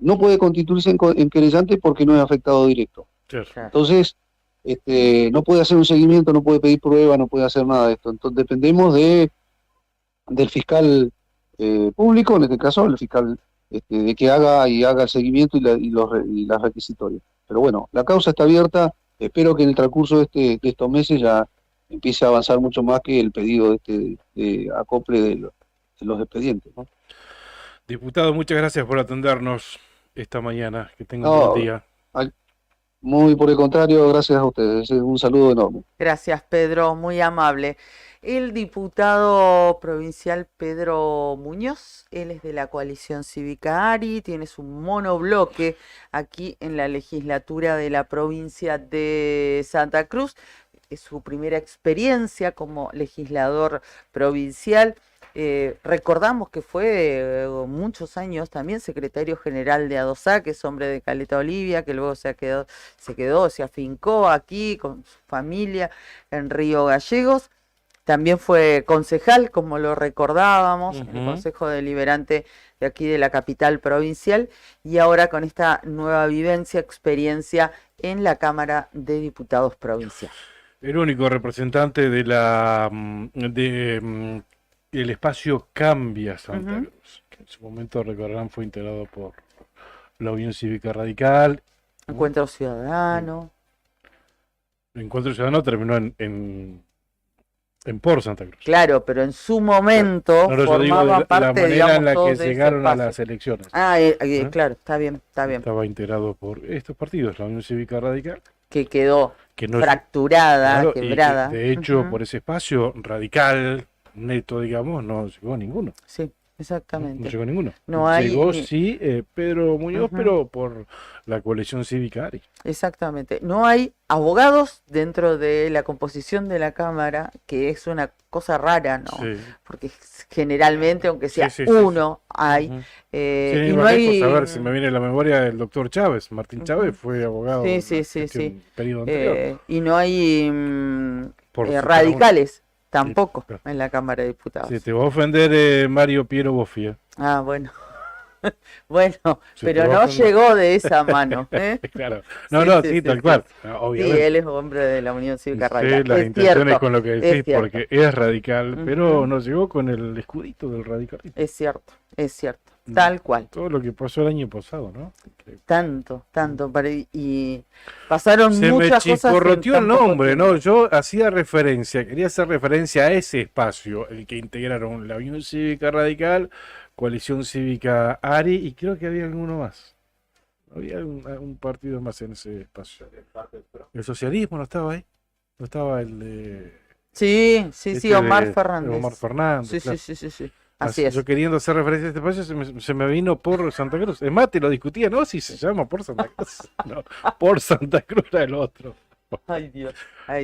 no puede constituirse en querellante porque no es afectado directo. Entonces, no puede hacer un seguimiento, no puede pedir pruebas, no puede hacer nada de esto. Entonces dependemos del fiscal público, en este caso el fiscal, de que haga el seguimiento y las requisitorias. Pero bueno, la causa está abierta, espero que en el transcurso de estos meses ya empiece a avanzar mucho más que el pedido de acople de los expedientes, ¿no? Diputado, muchas gracias por atendernos esta mañana. Que tenga un buen día. Muy por el contrario, gracias a ustedes. Un saludo enorme. Gracias, Pedro, muy amable. El diputado provincial Pedro Muñoz, él es de la coalición cívica ARI, tiene su monobloque aquí en la legislatura de la provincia de Santa Cruz. Es su primera experiencia como legislador provincial. Recordamos que fue muchos años también secretario general de ADOSA, que es hombre de Caleta Olivia, que luego se afincó aquí con su familia en Río Gallegos. También fue concejal, como lo recordábamos, en el Consejo Deliberante de aquí de la capital provincial, y ahora con esta nueva experiencia en la Cámara de Diputados Provincial. El único representante de el espacio Cambia Santa Cruz, que en su momento, recordarán, fue integrado por la Unión Cívica Radical. Encuentro Ciudadano. El Encuentro Ciudadano terminó en Por Santa Cruz. Claro, pero en su momento formaba parte, la manera digamos, en la que de llegaron a las elecciones. Claro, está bien. Estaba integrado por estos partidos, la Unión Cívica Radical. Que quedó fracturada, claro, quebrada. Y que, de hecho, por ese espacio radical, neto, digamos, no llegó ninguno. Sí, exactamente. No llegó ninguno. Llegó, sí, Pedro Muñoz, pero por la coalición cívica ARI. Exactamente. No hay abogados dentro de la composición de la Cámara, que es una cosa rara, ¿no? Sí. Porque generalmente, aunque sea uno, hay. Y no hay... A ver, si me viene a la memoria el doctor Chávez. Martín Chávez fue abogado. Sí. Periodo anterior. Y no hay radicales. Tampoco en la Cámara de Diputados. Sí, te va a ofender Mario Piero Bofía. Ah, bueno. Pero no llegó de esa mano. Claro. Sí, tal cual. Obviamente. Sí, él es hombre de la Unión Cívica Radical. Las intenciones con lo que decís, porque es radical, pero no llegó con el escudito del radicalismo. Es cierto. Tal cual. Todo lo que pasó el año pasado, ¿no? Tanto. Y pasaron muchas cosas. Se me chisporroteó el nombre, ¿no? Yo quería hacer referencia a ese espacio, el que integraron la Unión Cívica Radical, Coalición Cívica ARI, y creo que había alguno más. Había un partido más en ese espacio. El socialismo no estaba ahí. No estaba el de... Sí, Omar Fernández. Omar Fernández. Sí. Así es. Yo queriendo hacer referencia a este espacio se me vino por Santa Cruz. Es más, te lo discutía, ¿no? Si se llama por Santa Cruz. No, por Santa Cruz era el otro. Ay, Dios.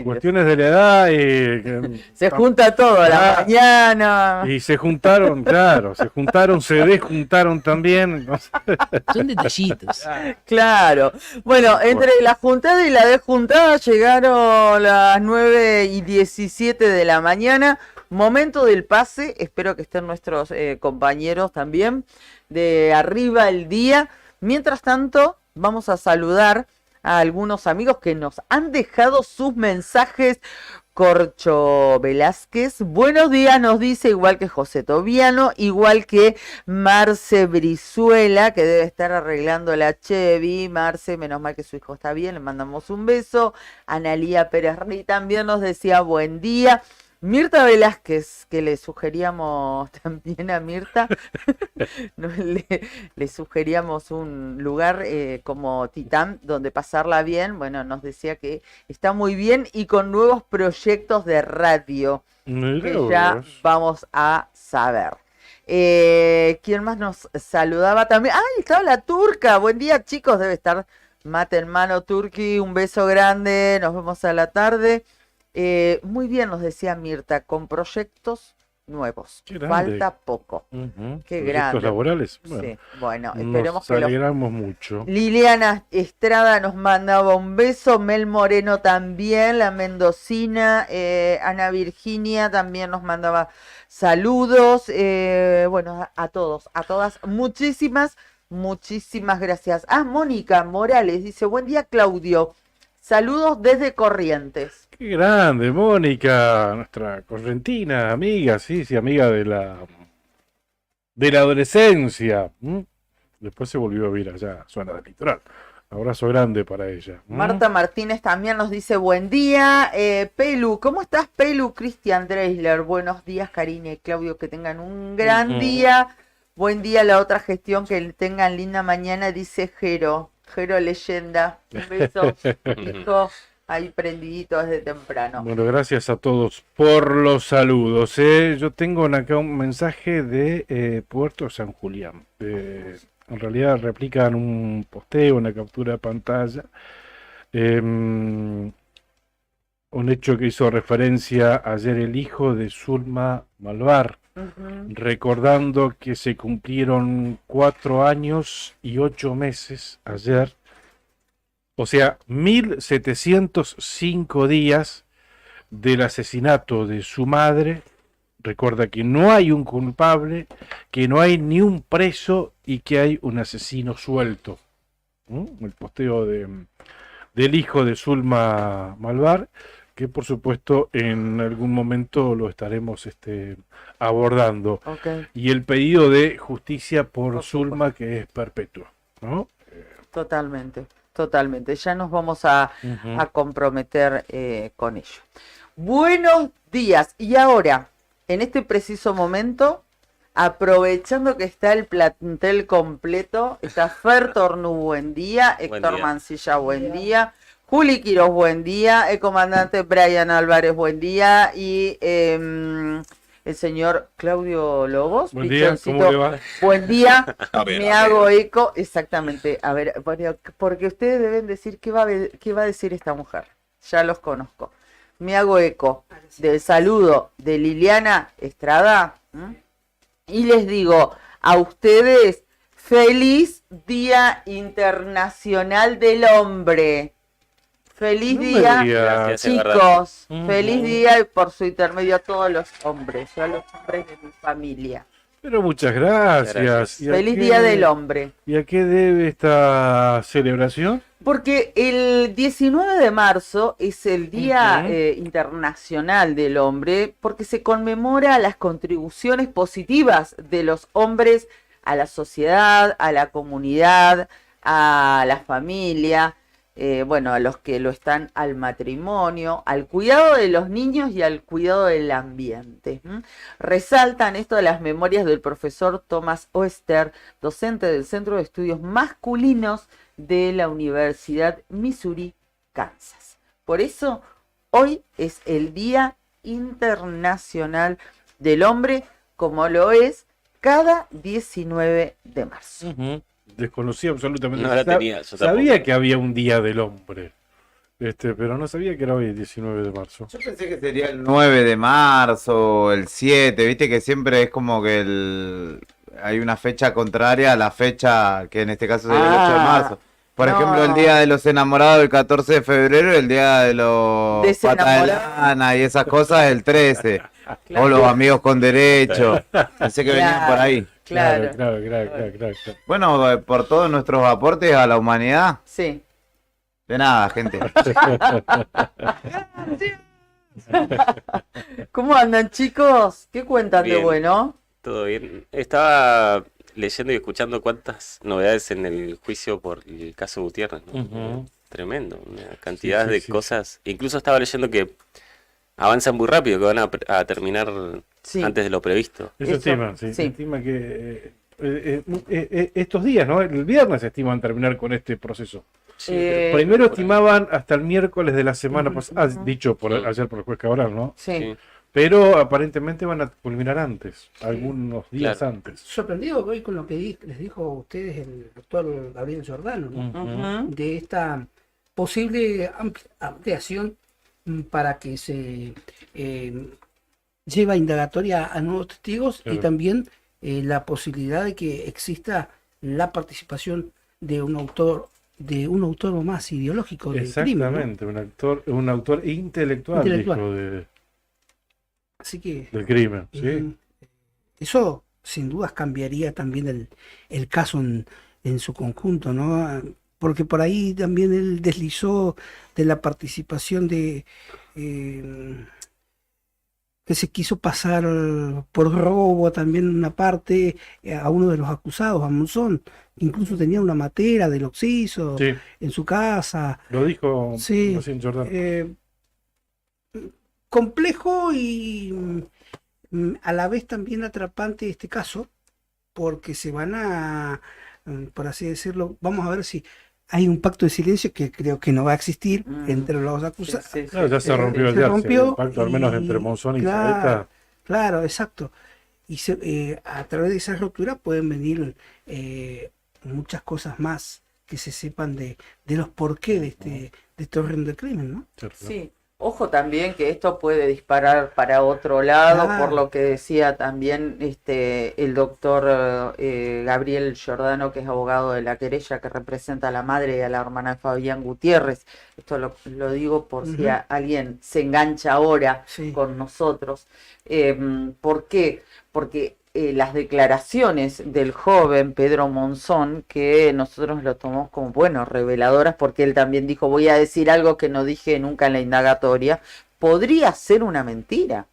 Cuestiones de la edad. Se junta todo a la mañana. Y se juntaron, se desjuntaron también. No sé. Son detallitos. Claro. Bueno, entre la juntada y la desjuntada llegaron las 9:17 de la mañana. Momento del pase, espero que estén nuestros compañeros también, de Arriba el Día. Mientras tanto, vamos a saludar a algunos amigos que nos han dejado sus mensajes. Corcho Velázquez, buenos días, nos dice, igual que José Tobiano, igual que Marce Brizuela, que debe estar arreglando la Chevy. Marce, menos mal que su hijo está bien, le mandamos un beso. Analía Pérez Rey también nos decía buen día. Mirta Velázquez, que le sugeríamos también a Mirta, le sugeríamos un lugar como Titán, donde pasarla bien. Bueno, nos decía que está muy bien y con nuevos proyectos de radio, que ya vamos a saber. ¿Quién más nos saludaba también? ¡Ay, estaba la Turca! Buen día, chicos, debe estar Mate en mano, Turqui, un beso grande, nos vemos a la tarde. Muy bien, nos decía Mirta, con proyectos nuevos. Qué grande. Falta poco. Ujú. Qué Proyectos grande. laborales. Sí, bueno, Nos esperemos que los... alegramos mucho. Liliana Estrada nos mandaba un beso, Mel Moreno también, la mendocina, Ana Virginia también nos mandaba saludos, bueno, a todos, a todas, muchísimas gracias. Mónica Morales dice, buen día Claudio, saludos desde Corrientes. Qué grande, Mónica, nuestra correntina, amiga, sí, amiga de la adolescencia. Después se volvió a vivir allá, zona del litoral. Abrazo grande para ella. Marta Martínez también nos dice buen día. Pelu, ¿cómo estás, Pelu? Cristian Dreisler, buenos días, Karina y Claudio, que tengan un gran día. Buen día, la otra gestión, que tengan linda mañana, dice Jero Leyenda. Un beso, hijo, ahí prendidito desde temprano. Bueno, gracias a todos por los saludos. Yo tengo acá un mensaje de Puerto San Julián. En realidad replican un posteo, una captura de pantalla. Un hecho que hizo referencia ayer el hijo de Zulma Malvar. Recordando que se cumplieron 4 años y 8 meses ayer, o sea, 1705 días del asesinato de su madre. Recuerda que no hay un culpable, que no hay ni un preso y que hay un asesino suelto. El posteo del hijo de Zulma Malvar, que por supuesto en algún momento lo estaremos abordando. Okay. Y el pedido de justicia por Zulma, que es perpetuo, ¿no? Totalmente. Ya nos vamos a comprometer con ello. Buenos días. Y ahora, en este preciso momento, aprovechando que está el plantel completo, está Fer Tornú, buen día, Héctor Mancilla, buen día. Juli Quiroz, buen día. El comandante Brian Álvarez, buen día. Y el señor Claudio Lobos. Buen día, ¿cómo le va? Buen día. Me hago eco. Exactamente. A ver, porque ustedes deben decir qué va a decir esta mujer. Ya los conozco. Me hago eco del saludo de Liliana Estrada. Y les digo a ustedes, feliz Día Internacional del Hombre. Feliz día, Gracias, chicos. Feliz día y por su intermedio a todos los hombres, yo a los hombres de mi familia. Pero muchas gracias. Feliz Día del Hombre. ¿Y a qué debe esta celebración? Porque el 19 de marzo es el Día Internacional del Hombre, porque se conmemora las contribuciones positivas de los hombres a la sociedad, a la comunidad, a la familia. Bueno, a los que lo están al matrimonio, al cuidado de los niños y al cuidado del ambiente. Resaltan esto de las memorias del profesor Thomas Oester, docente del Centro de Estudios Masculinos de la Universidad Missouri, Kansas. Por eso, hoy es el Día Internacional del Hombre, como lo es cada 19 de marzo. Desconocía absolutamente. No la tenía, yo sabía que había un Día del Hombre, pero no sabía que era hoy el 19 de marzo. Yo pensé que sería el 9 de marzo, el 7, viste que siempre es como que hay una fecha contraria a la fecha que en este caso sería el 8 de marzo. Por ejemplo, el Día de los Enamorados el 14 de febrero, el Día de los Patas de Lana y esas cosas el 13. Claro. O los amigos con derecho. Pensé que venían por ahí. Claro. Bueno, por todos nuestros aportes a la humanidad. Sí. De nada, gente. ¿Cómo andan, chicos? ¿Qué cuentan Bien. de bueno? Todo bien. Estaba leyendo y escuchando cuántas novedades en el juicio por el caso Gutiérrez, ¿no? Tremendo, una cantidad de cosas. Incluso estaba leyendo que avanzan muy rápido, que van a terminar antes de lo previsto. Eso estima, se estima que estos días, ¿no? El viernes se estiman terminar con este proceso. Primero estimaban hasta el miércoles de la semana pasada, dicho ayer por el juez Cabral, ¿no? Sí. pero aparentemente van a culminar antes, algunos días Claro. antes. Sorprendido voy con lo que les dijo a ustedes el doctor Gabriel Giordano, ¿no? De esta posible ampliación para que se lleve a indagatoria a nuevos testigos y Claro. también la posibilidad de que exista la participación de un autor más ideológico del crimen, ¿no? Exactamente, un autor intelectual, dijo, Así que del crimen, ¿sí? eso sin dudas cambiaría también el caso en su conjunto, ¿no? Porque por ahí también él deslizó de la participación de que se quiso pasar por robo también una parte a uno de los acusados, a Monzón. Incluso tenía una matera del Oxiso Sí. en su casa. Lo dijo Sí, recién Giordano. complejo y a la vez también atrapante este caso, porque se van a, por así decirlo, vamos a ver si hay un pacto de silencio que creo que no va a existir entre los acusados. Claro, ya se rompió el pacto, al menos entre Monzón y Saeta. Claro, exacto. Y a través de esa ruptura pueden venir muchas cosas más que se sepan de los porqué de este horrendo del crimen, ¿no? Sí, ojo también que esto puede disparar para otro lado, Claro. por lo que decía también el doctor Gabriel Giordano, que es abogado de la querella que representa a la madre y a la hermana de Fabián Gutiérrez. Esto lo digo por si Ujú. alguien se engancha ahora Sí. con nosotros. ¿Por qué? Porque las declaraciones del joven Pedro Monzón, que nosotros lo tomamos como, bueno, reveladoras, porque él también dijo, voy a decir algo que no dije nunca en la indagatoria, podría ser una mentira.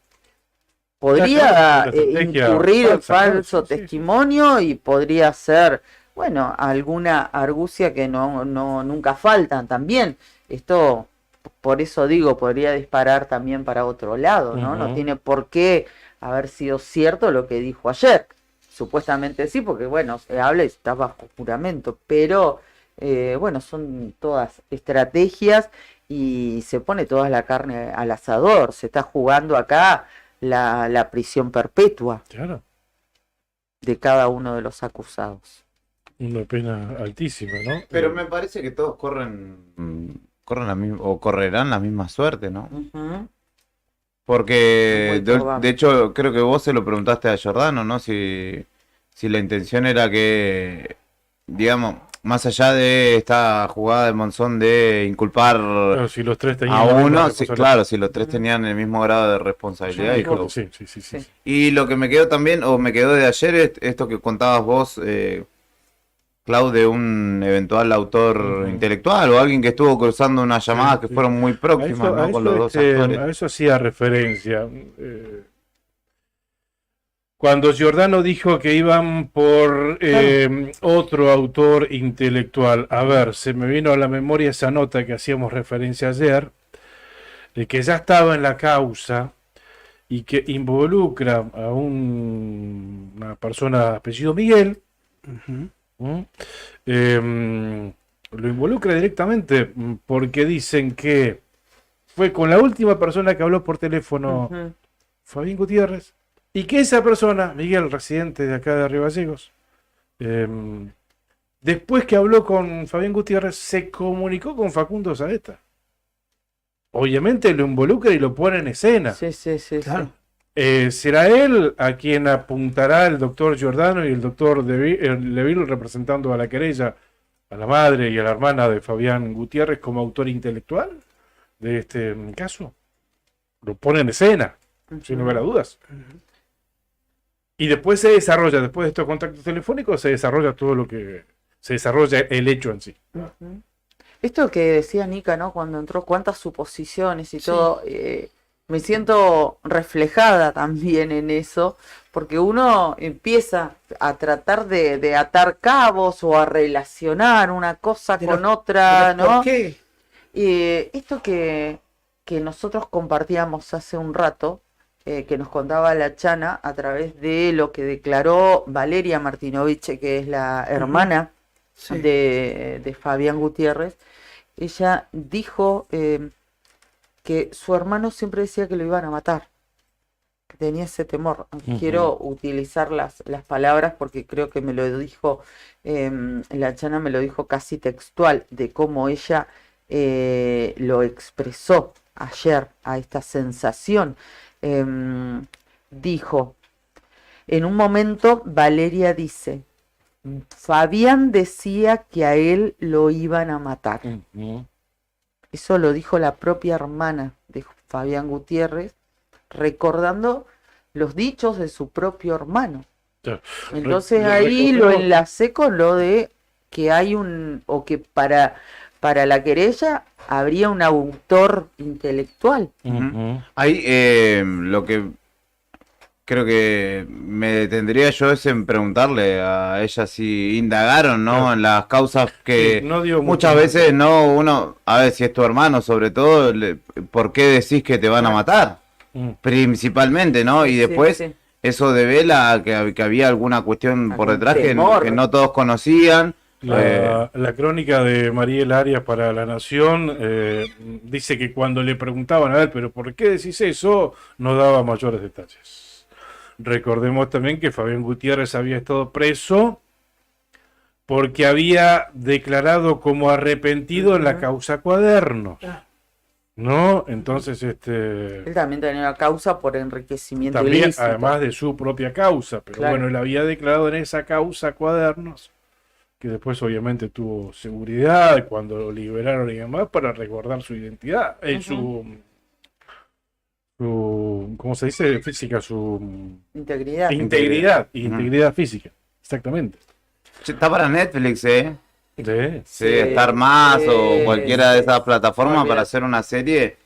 Podría Claro, una estrategia incurrir en falsa, claro, falso sí, sí, sí. testimonio y podría ser, bueno, alguna argucia que nunca faltan también. Esto, por eso digo, podría disparar también para otro lado, ¿no? No Ujú. tiene por qué haber sido cierto lo que dijo ayer. Supuestamente sí, porque bueno, se habla y está bajo juramento, pero bueno, son todas estrategias y se pone toda la carne al asador. Se está jugando acá la prisión perpetua Claro, de cada uno de los acusados. una pena altísima, ¿no? Pero me parece que todos corren la misma, o correrán la misma suerte, ¿no? Ujú. Porque Muy probable. de hecho creo que vos se lo preguntaste a Giordano, ¿no? Si la intención era que, digamos, más allá de esta jugada de Monzón de inculpar Claro, si los tres tenían a la misma uno, responsabilidad. claro, si los tres tenían el mismo grado de responsabilidad y todo. Sí, sí, sí, sí. Sí. Y lo que me quedó también, o me quedó de ayer, es esto que contabas vos, Clau, de un eventual autor intelectual o alguien que estuvo cruzando unas llamadas que sí. fueron muy próximas, ¿no? Con los dos actores. A eso hacía referencia. Cuando Giordano dijo que iban por otro autor intelectual, a ver, se me vino a la memoria esa nota que hacíamos referencia ayer, de que ya estaba en la causa y que involucra a una persona de apellido Miguel. ¿Mm? Lo involucra directamente porque dicen que fue con la última persona que habló por teléfono Ujú. Fabián Gutiérrez y que esa persona, Miguel, residente de acá de Río Gallegos, después que habló con Fabián Gutiérrez se comunicó con Facundo Saeta. Obviamente lo involucra y lo pone en escena. Sí, sí, sí, Claro. ¿Será él a quien apuntará el doctor Giordano y el doctor Leville representando a la querella, a la madre y a la hermana de Fabián Gutiérrez como autor intelectual de este caso? Lo pone en escena, sin lugar a dudas. Y después se desarrolla, después de estos contactos telefónicos, se desarrolla todo lo que... Se desarrolla el hecho en sí. Ujú. Esto que decía Nika, ¿no? Cuando entró, cuántas suposiciones y Sí. todo, me siento reflejada también en eso, porque uno empieza a tratar de atar cabos o a relacionar una cosa Pero- con otra, ¿Pero ¿no? por qué? Esto que nosotros compartíamos hace un rato, que nos contaba la Chana a través de lo que declaró Valeria Martinovich, que es la hermana Sí. de Fabián Gutiérrez. Ella dijo que su hermano siempre decía que lo iban a matar. tenía ese temor. Quiero utilizar las palabras porque creo que me lo dijo, la Chana me lo dijo casi textual, de cómo ella lo expresó ayer a esta sensación. Dijo, en un momento Valeria dice, Fabián decía que a él lo iban a matar. Eso lo dijo la propia hermana de Fabián Gutiérrez, recordando los dichos de su propio hermano. Claro. Entonces ahí lo enlacé con lo de que hay o que para la querella habría un autor intelectual. Ahí lo que creo que me detendría yo es en preguntarle a ella si indagaron, ¿no? Claro. En las causas que Sí, no dio muchas mucho. veces uno, a ver si es tu hermano sobre todo, ¿por qué decís que te van a matar? Principalmente, ¿no? Y después sí. eso devela que había alguna cuestión por detrás que temor. no todos conocían. La crónica de Mariel Arias para La Nación dice que cuando le preguntaban, a ver, pero ¿por qué decís eso? No daba mayores detalles. Recordemos también que Fabián Gutiérrez había estado preso porque había declarado como arrepentido en la causa Cuadernos, ¿no? Entonces, Él también tenía una causa por enriquecimiento también, ilícito. además de su propia causa, pero Claro. bueno, él había declarado en esa causa Cuadernos, que después obviamente tuvo seguridad cuando lo liberaron y demás para recordar su identidad, su ¿cómo se dice? Física, su Integridad. integridad física, exactamente. Está para Netflix, ¿eh? Sí. Star Más o cualquiera de esas plataformas Mira. para hacer una serie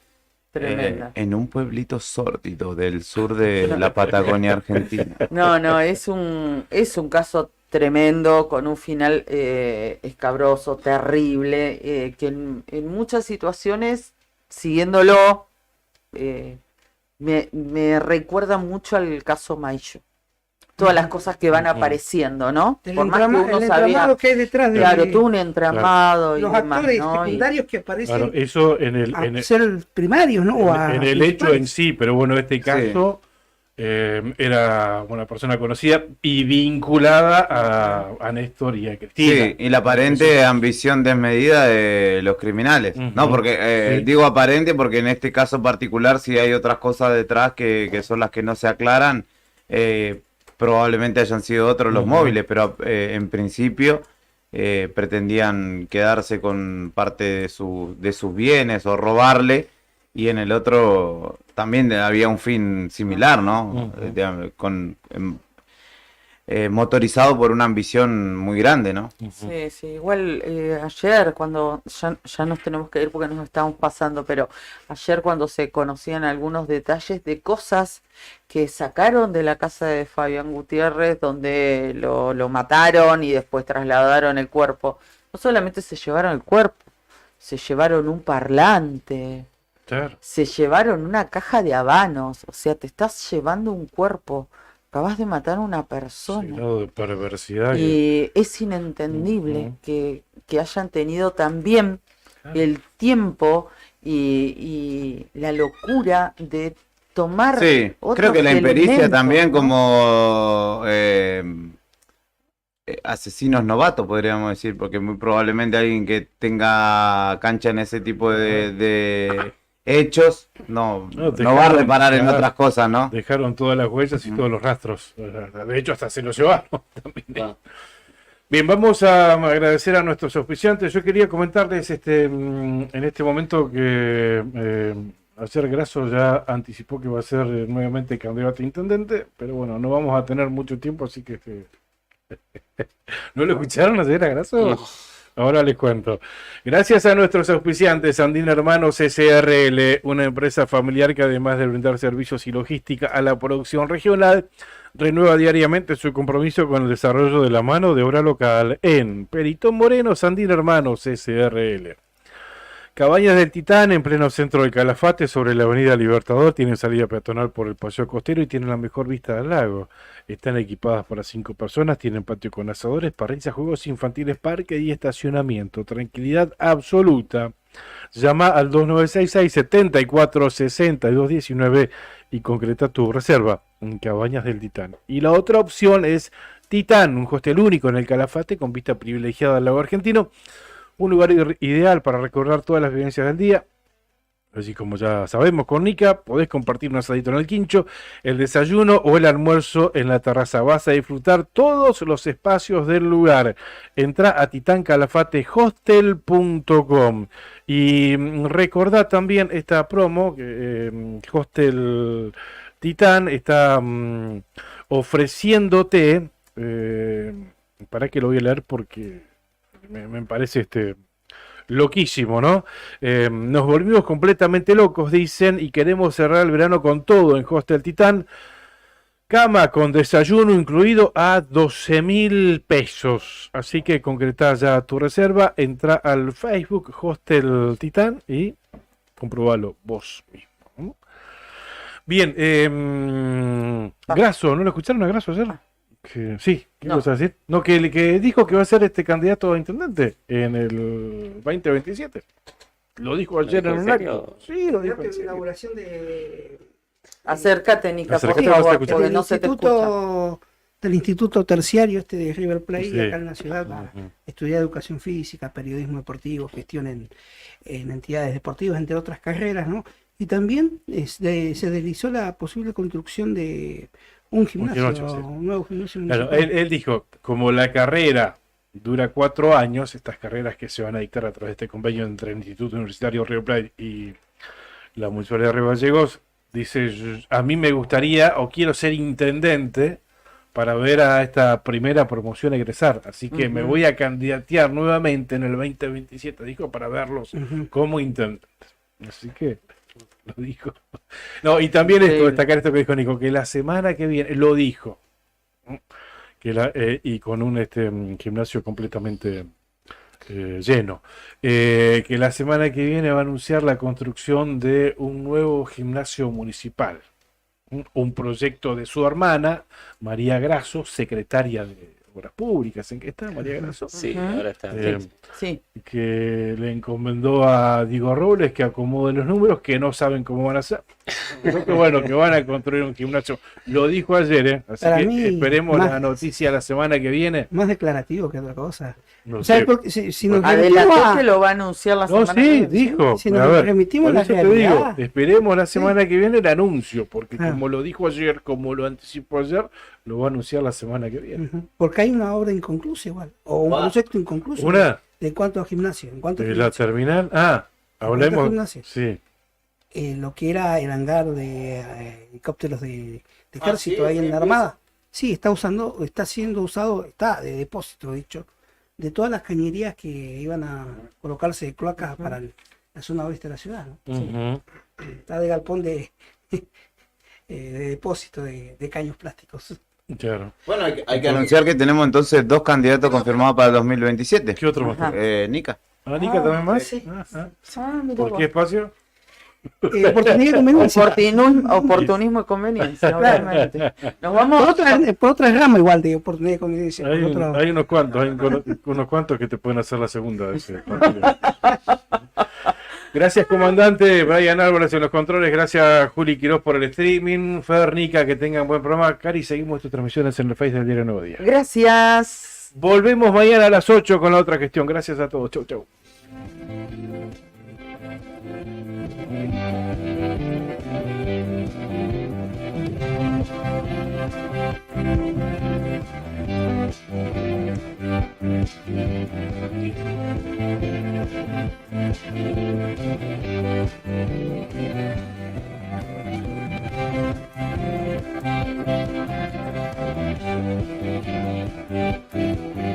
Tremenda. en un pueblito sórdido del sur de la Patagonia Argentina. No, es un caso tremendo, con un final escabroso, terrible, que en muchas situaciones, siguiéndolo, me recuerda mucho al caso Maillo. Todas las cosas que van apareciendo, ¿no? El Por más que uno el sabía, entramado que hay detrás de claro, todo un entramado y los demás, actores ¿no? secundarios que aparecen Claro, eso en el, a ser primarios, ¿no? O a en el hecho principales. en sí, pero bueno, este caso era una persona conocida y vinculada a Néstor y a Cristina. Sí, y la aparente ambición desmedida de los criminales, ¿no? Porque digo aparente porque en este caso particular si hay otras cosas detrás que son las que no se aclaran, probablemente hayan sido otros los móviles, pero en principio pretendían quedarse con parte de sus bienes o robarle, y en el otro también había un fin similar, ¿no? Motorizado por una ambición muy grande, ¿no? Sí, sí, igual ayer cuando ya nos tenemos que ir porque nos estamos pasando, pero ayer cuando se conocían algunos detalles de cosas que sacaron de la casa de Fabián Gutiérrez, donde lo mataron y después trasladaron el cuerpo, no solamente se llevaron el cuerpo, se llevaron un parlante, Claro. se llevaron una caja de habanos, o sea, te estás llevando un cuerpo. Acabas de matar a una persona. Grado de perversidad. Y es inentendible que hayan tenido también el tiempo y la locura de tomar Sí, otros creo que la impericia elementos, también ¿no? como asesinos novatos, podríamos decir, porque muy probablemente alguien que tenga cancha en ese tipo de hechos no va a reparar en otras cosas, ¿no? Dejaron todas las huellas y todos los rastros. De hecho, hasta se los llevaron también. Bien, vamos a agradecer a nuestros auspiciantes. Yo quería comentarles en este momento que ayer Grasso ya anticipó que va a ser nuevamente candidato a intendente, pero bueno, no vamos a tener mucho tiempo, así que ¿no lo escucharon ayer a Grasso? No. Ahora les cuento. Gracias a nuestros auspiciantes, Andina Hermanos SRL, una empresa familiar que además de brindar servicios y logística a la producción regional, renueva diariamente su compromiso con el desarrollo de la mano de obra local en Peritón Moreno, Andina Hermanos SRL. Cabañas del Titán, en pleno centro del Calafate, sobre la avenida Libertador, tienen salida peatonal por el paseo costero y tienen la mejor vista del lago. Están equipadas para 5 personas, tienen patio con asadores, parrillas, juegos infantiles, parque y estacionamiento. Tranquilidad absoluta. Llama al 2966-746219 y concreta tu reserva en Cabañas del Titán. Y la otra opción es Titán, un hostel único en el Calafate con vista privilegiada al lago argentino, un lugar ideal para recordar todas las vivencias del día. Así como ya sabemos con Nica, podés compartir un asadito en el quincho, el desayuno o el almuerzo en la terraza. Vas a disfrutar todos los espacios del lugar. Entrá a titancalafatehostel.com y recordá también esta promo que Hostel Titán está ofreciéndote, para que lo voy a leer porque me parece loquísimo, ¿no? Nos volvimos completamente locos, dicen, y queremos cerrar el verano con todo en Hostel Titán. Cama con desayuno incluido a 12.000 pesos. Así que concretá ya tu reserva, entra al Facebook Hostel Titán y comprobalo vos mismo. Bien, Grasso, ¿no lo escucharon a Grasso ayer? Sí, ¿qué No. cosa decir? No, que dijo que va a ser candidato a intendente en el 2027. Lo dijo ayer en un acto. Sí, lo dijo. Creo que la inauguración de Acércate, Nica, por Acércate, vamos a favor, escuchar. porque no se te escucha. del instituto terciario de River Plate, Sí. acá en la ciudad, para estudiar educación física, periodismo deportivo, gestión en entidades deportivas, entre otras carreras, ¿no? Y también se realizó la posible construcción de un gimnasio, sí. un nuevo gimnasio Claro, municipal. él dijo, como la carrera dura 4 años, estas carreras que se van a dictar a través de este convenio entre el Instituto Universitario River Plate y la Municipalidad de Río Gallegos, dice, a mí me gustaría o quiero ser intendente para ver a esta primera promoción egresar, así que me voy a candidatear nuevamente en el 2027, dijo, para verlos como intendentes. Así que lo dijo. No, y también destacar esto que dijo Nico, que la semana que viene, lo dijo, que y con un gimnasio completamente lleno, que la semana que viene va a anunciar la construcción de un nuevo gimnasio municipal, un proyecto de su hermana, María Grasso, secretaria de Obras Públicas. ¿En qué está María Grasso? Sí, ahora está. Sí. Que le encomendó a Diego Robles que acomode los números, que no saben cómo van a ser. Pero que bueno, que van a construir un gimnasio. Lo dijo ayer, así Para que mí, esperemos más- la noticia la semana que viene. Más declarativo que otra cosa. No ¿Sabes sé. por qué? Si nos Adelantó remitimos a- que lo va a anunciar la No, semana que sí, viene. dijo. Si nos A ver, remitimos por a la eso te digo, realidad. esperemos la semana que viene el anuncio, porque Ah. como lo dijo ayer, como lo anticipó ayer, lo va a anunciar la semana que viene. Porque hay una obra inconclusa igual, o un proyecto inconcluso. ¿Una? ¿De cuánto a gimnasio? ¿En cuánto De la gimnasio? terminal. ¿Cuánto Hablemos. gimnasio? Sí. Lo que era el hangar de helicópteros de ejército sí, ahí en sí, la Armada. Sí, está siendo usado, está de depósito, de hecho, de todas las cañerías que iban a colocarse de cloacas para la zona oeste de la ciudad, ¿no? Sí. Está de galpón de depósito de caños plásticos. Claro. Bueno, hay que anunciar que tenemos entonces 2 candidatos confirmados para el 2027. ¿Qué otro más? Nica. ¿Nica también más? Sí. mira ¿Por vos. qué espacio? Oportunidad y conveniencia. Oportunismo y conveniencia, Claro. obviamente. Nos vamos. Por otra rama igual de oportunidad y conveniencia. Hay, por otro- hay unos cuantos, unos cuantos que te pueden hacer la segunda de ese partido. Gracias, comandante Brian Álvarez en los controles. Gracias, Juli Quiroz, por el streaming. Federnica, que tengan buen programa. Cari, seguimos tus transmisiones en el Face del Diario Nuevo Día. Gracias. Volvemos mañana a las 8 con la otra gestión. Gracias a todos. Chau, chau. Thank you.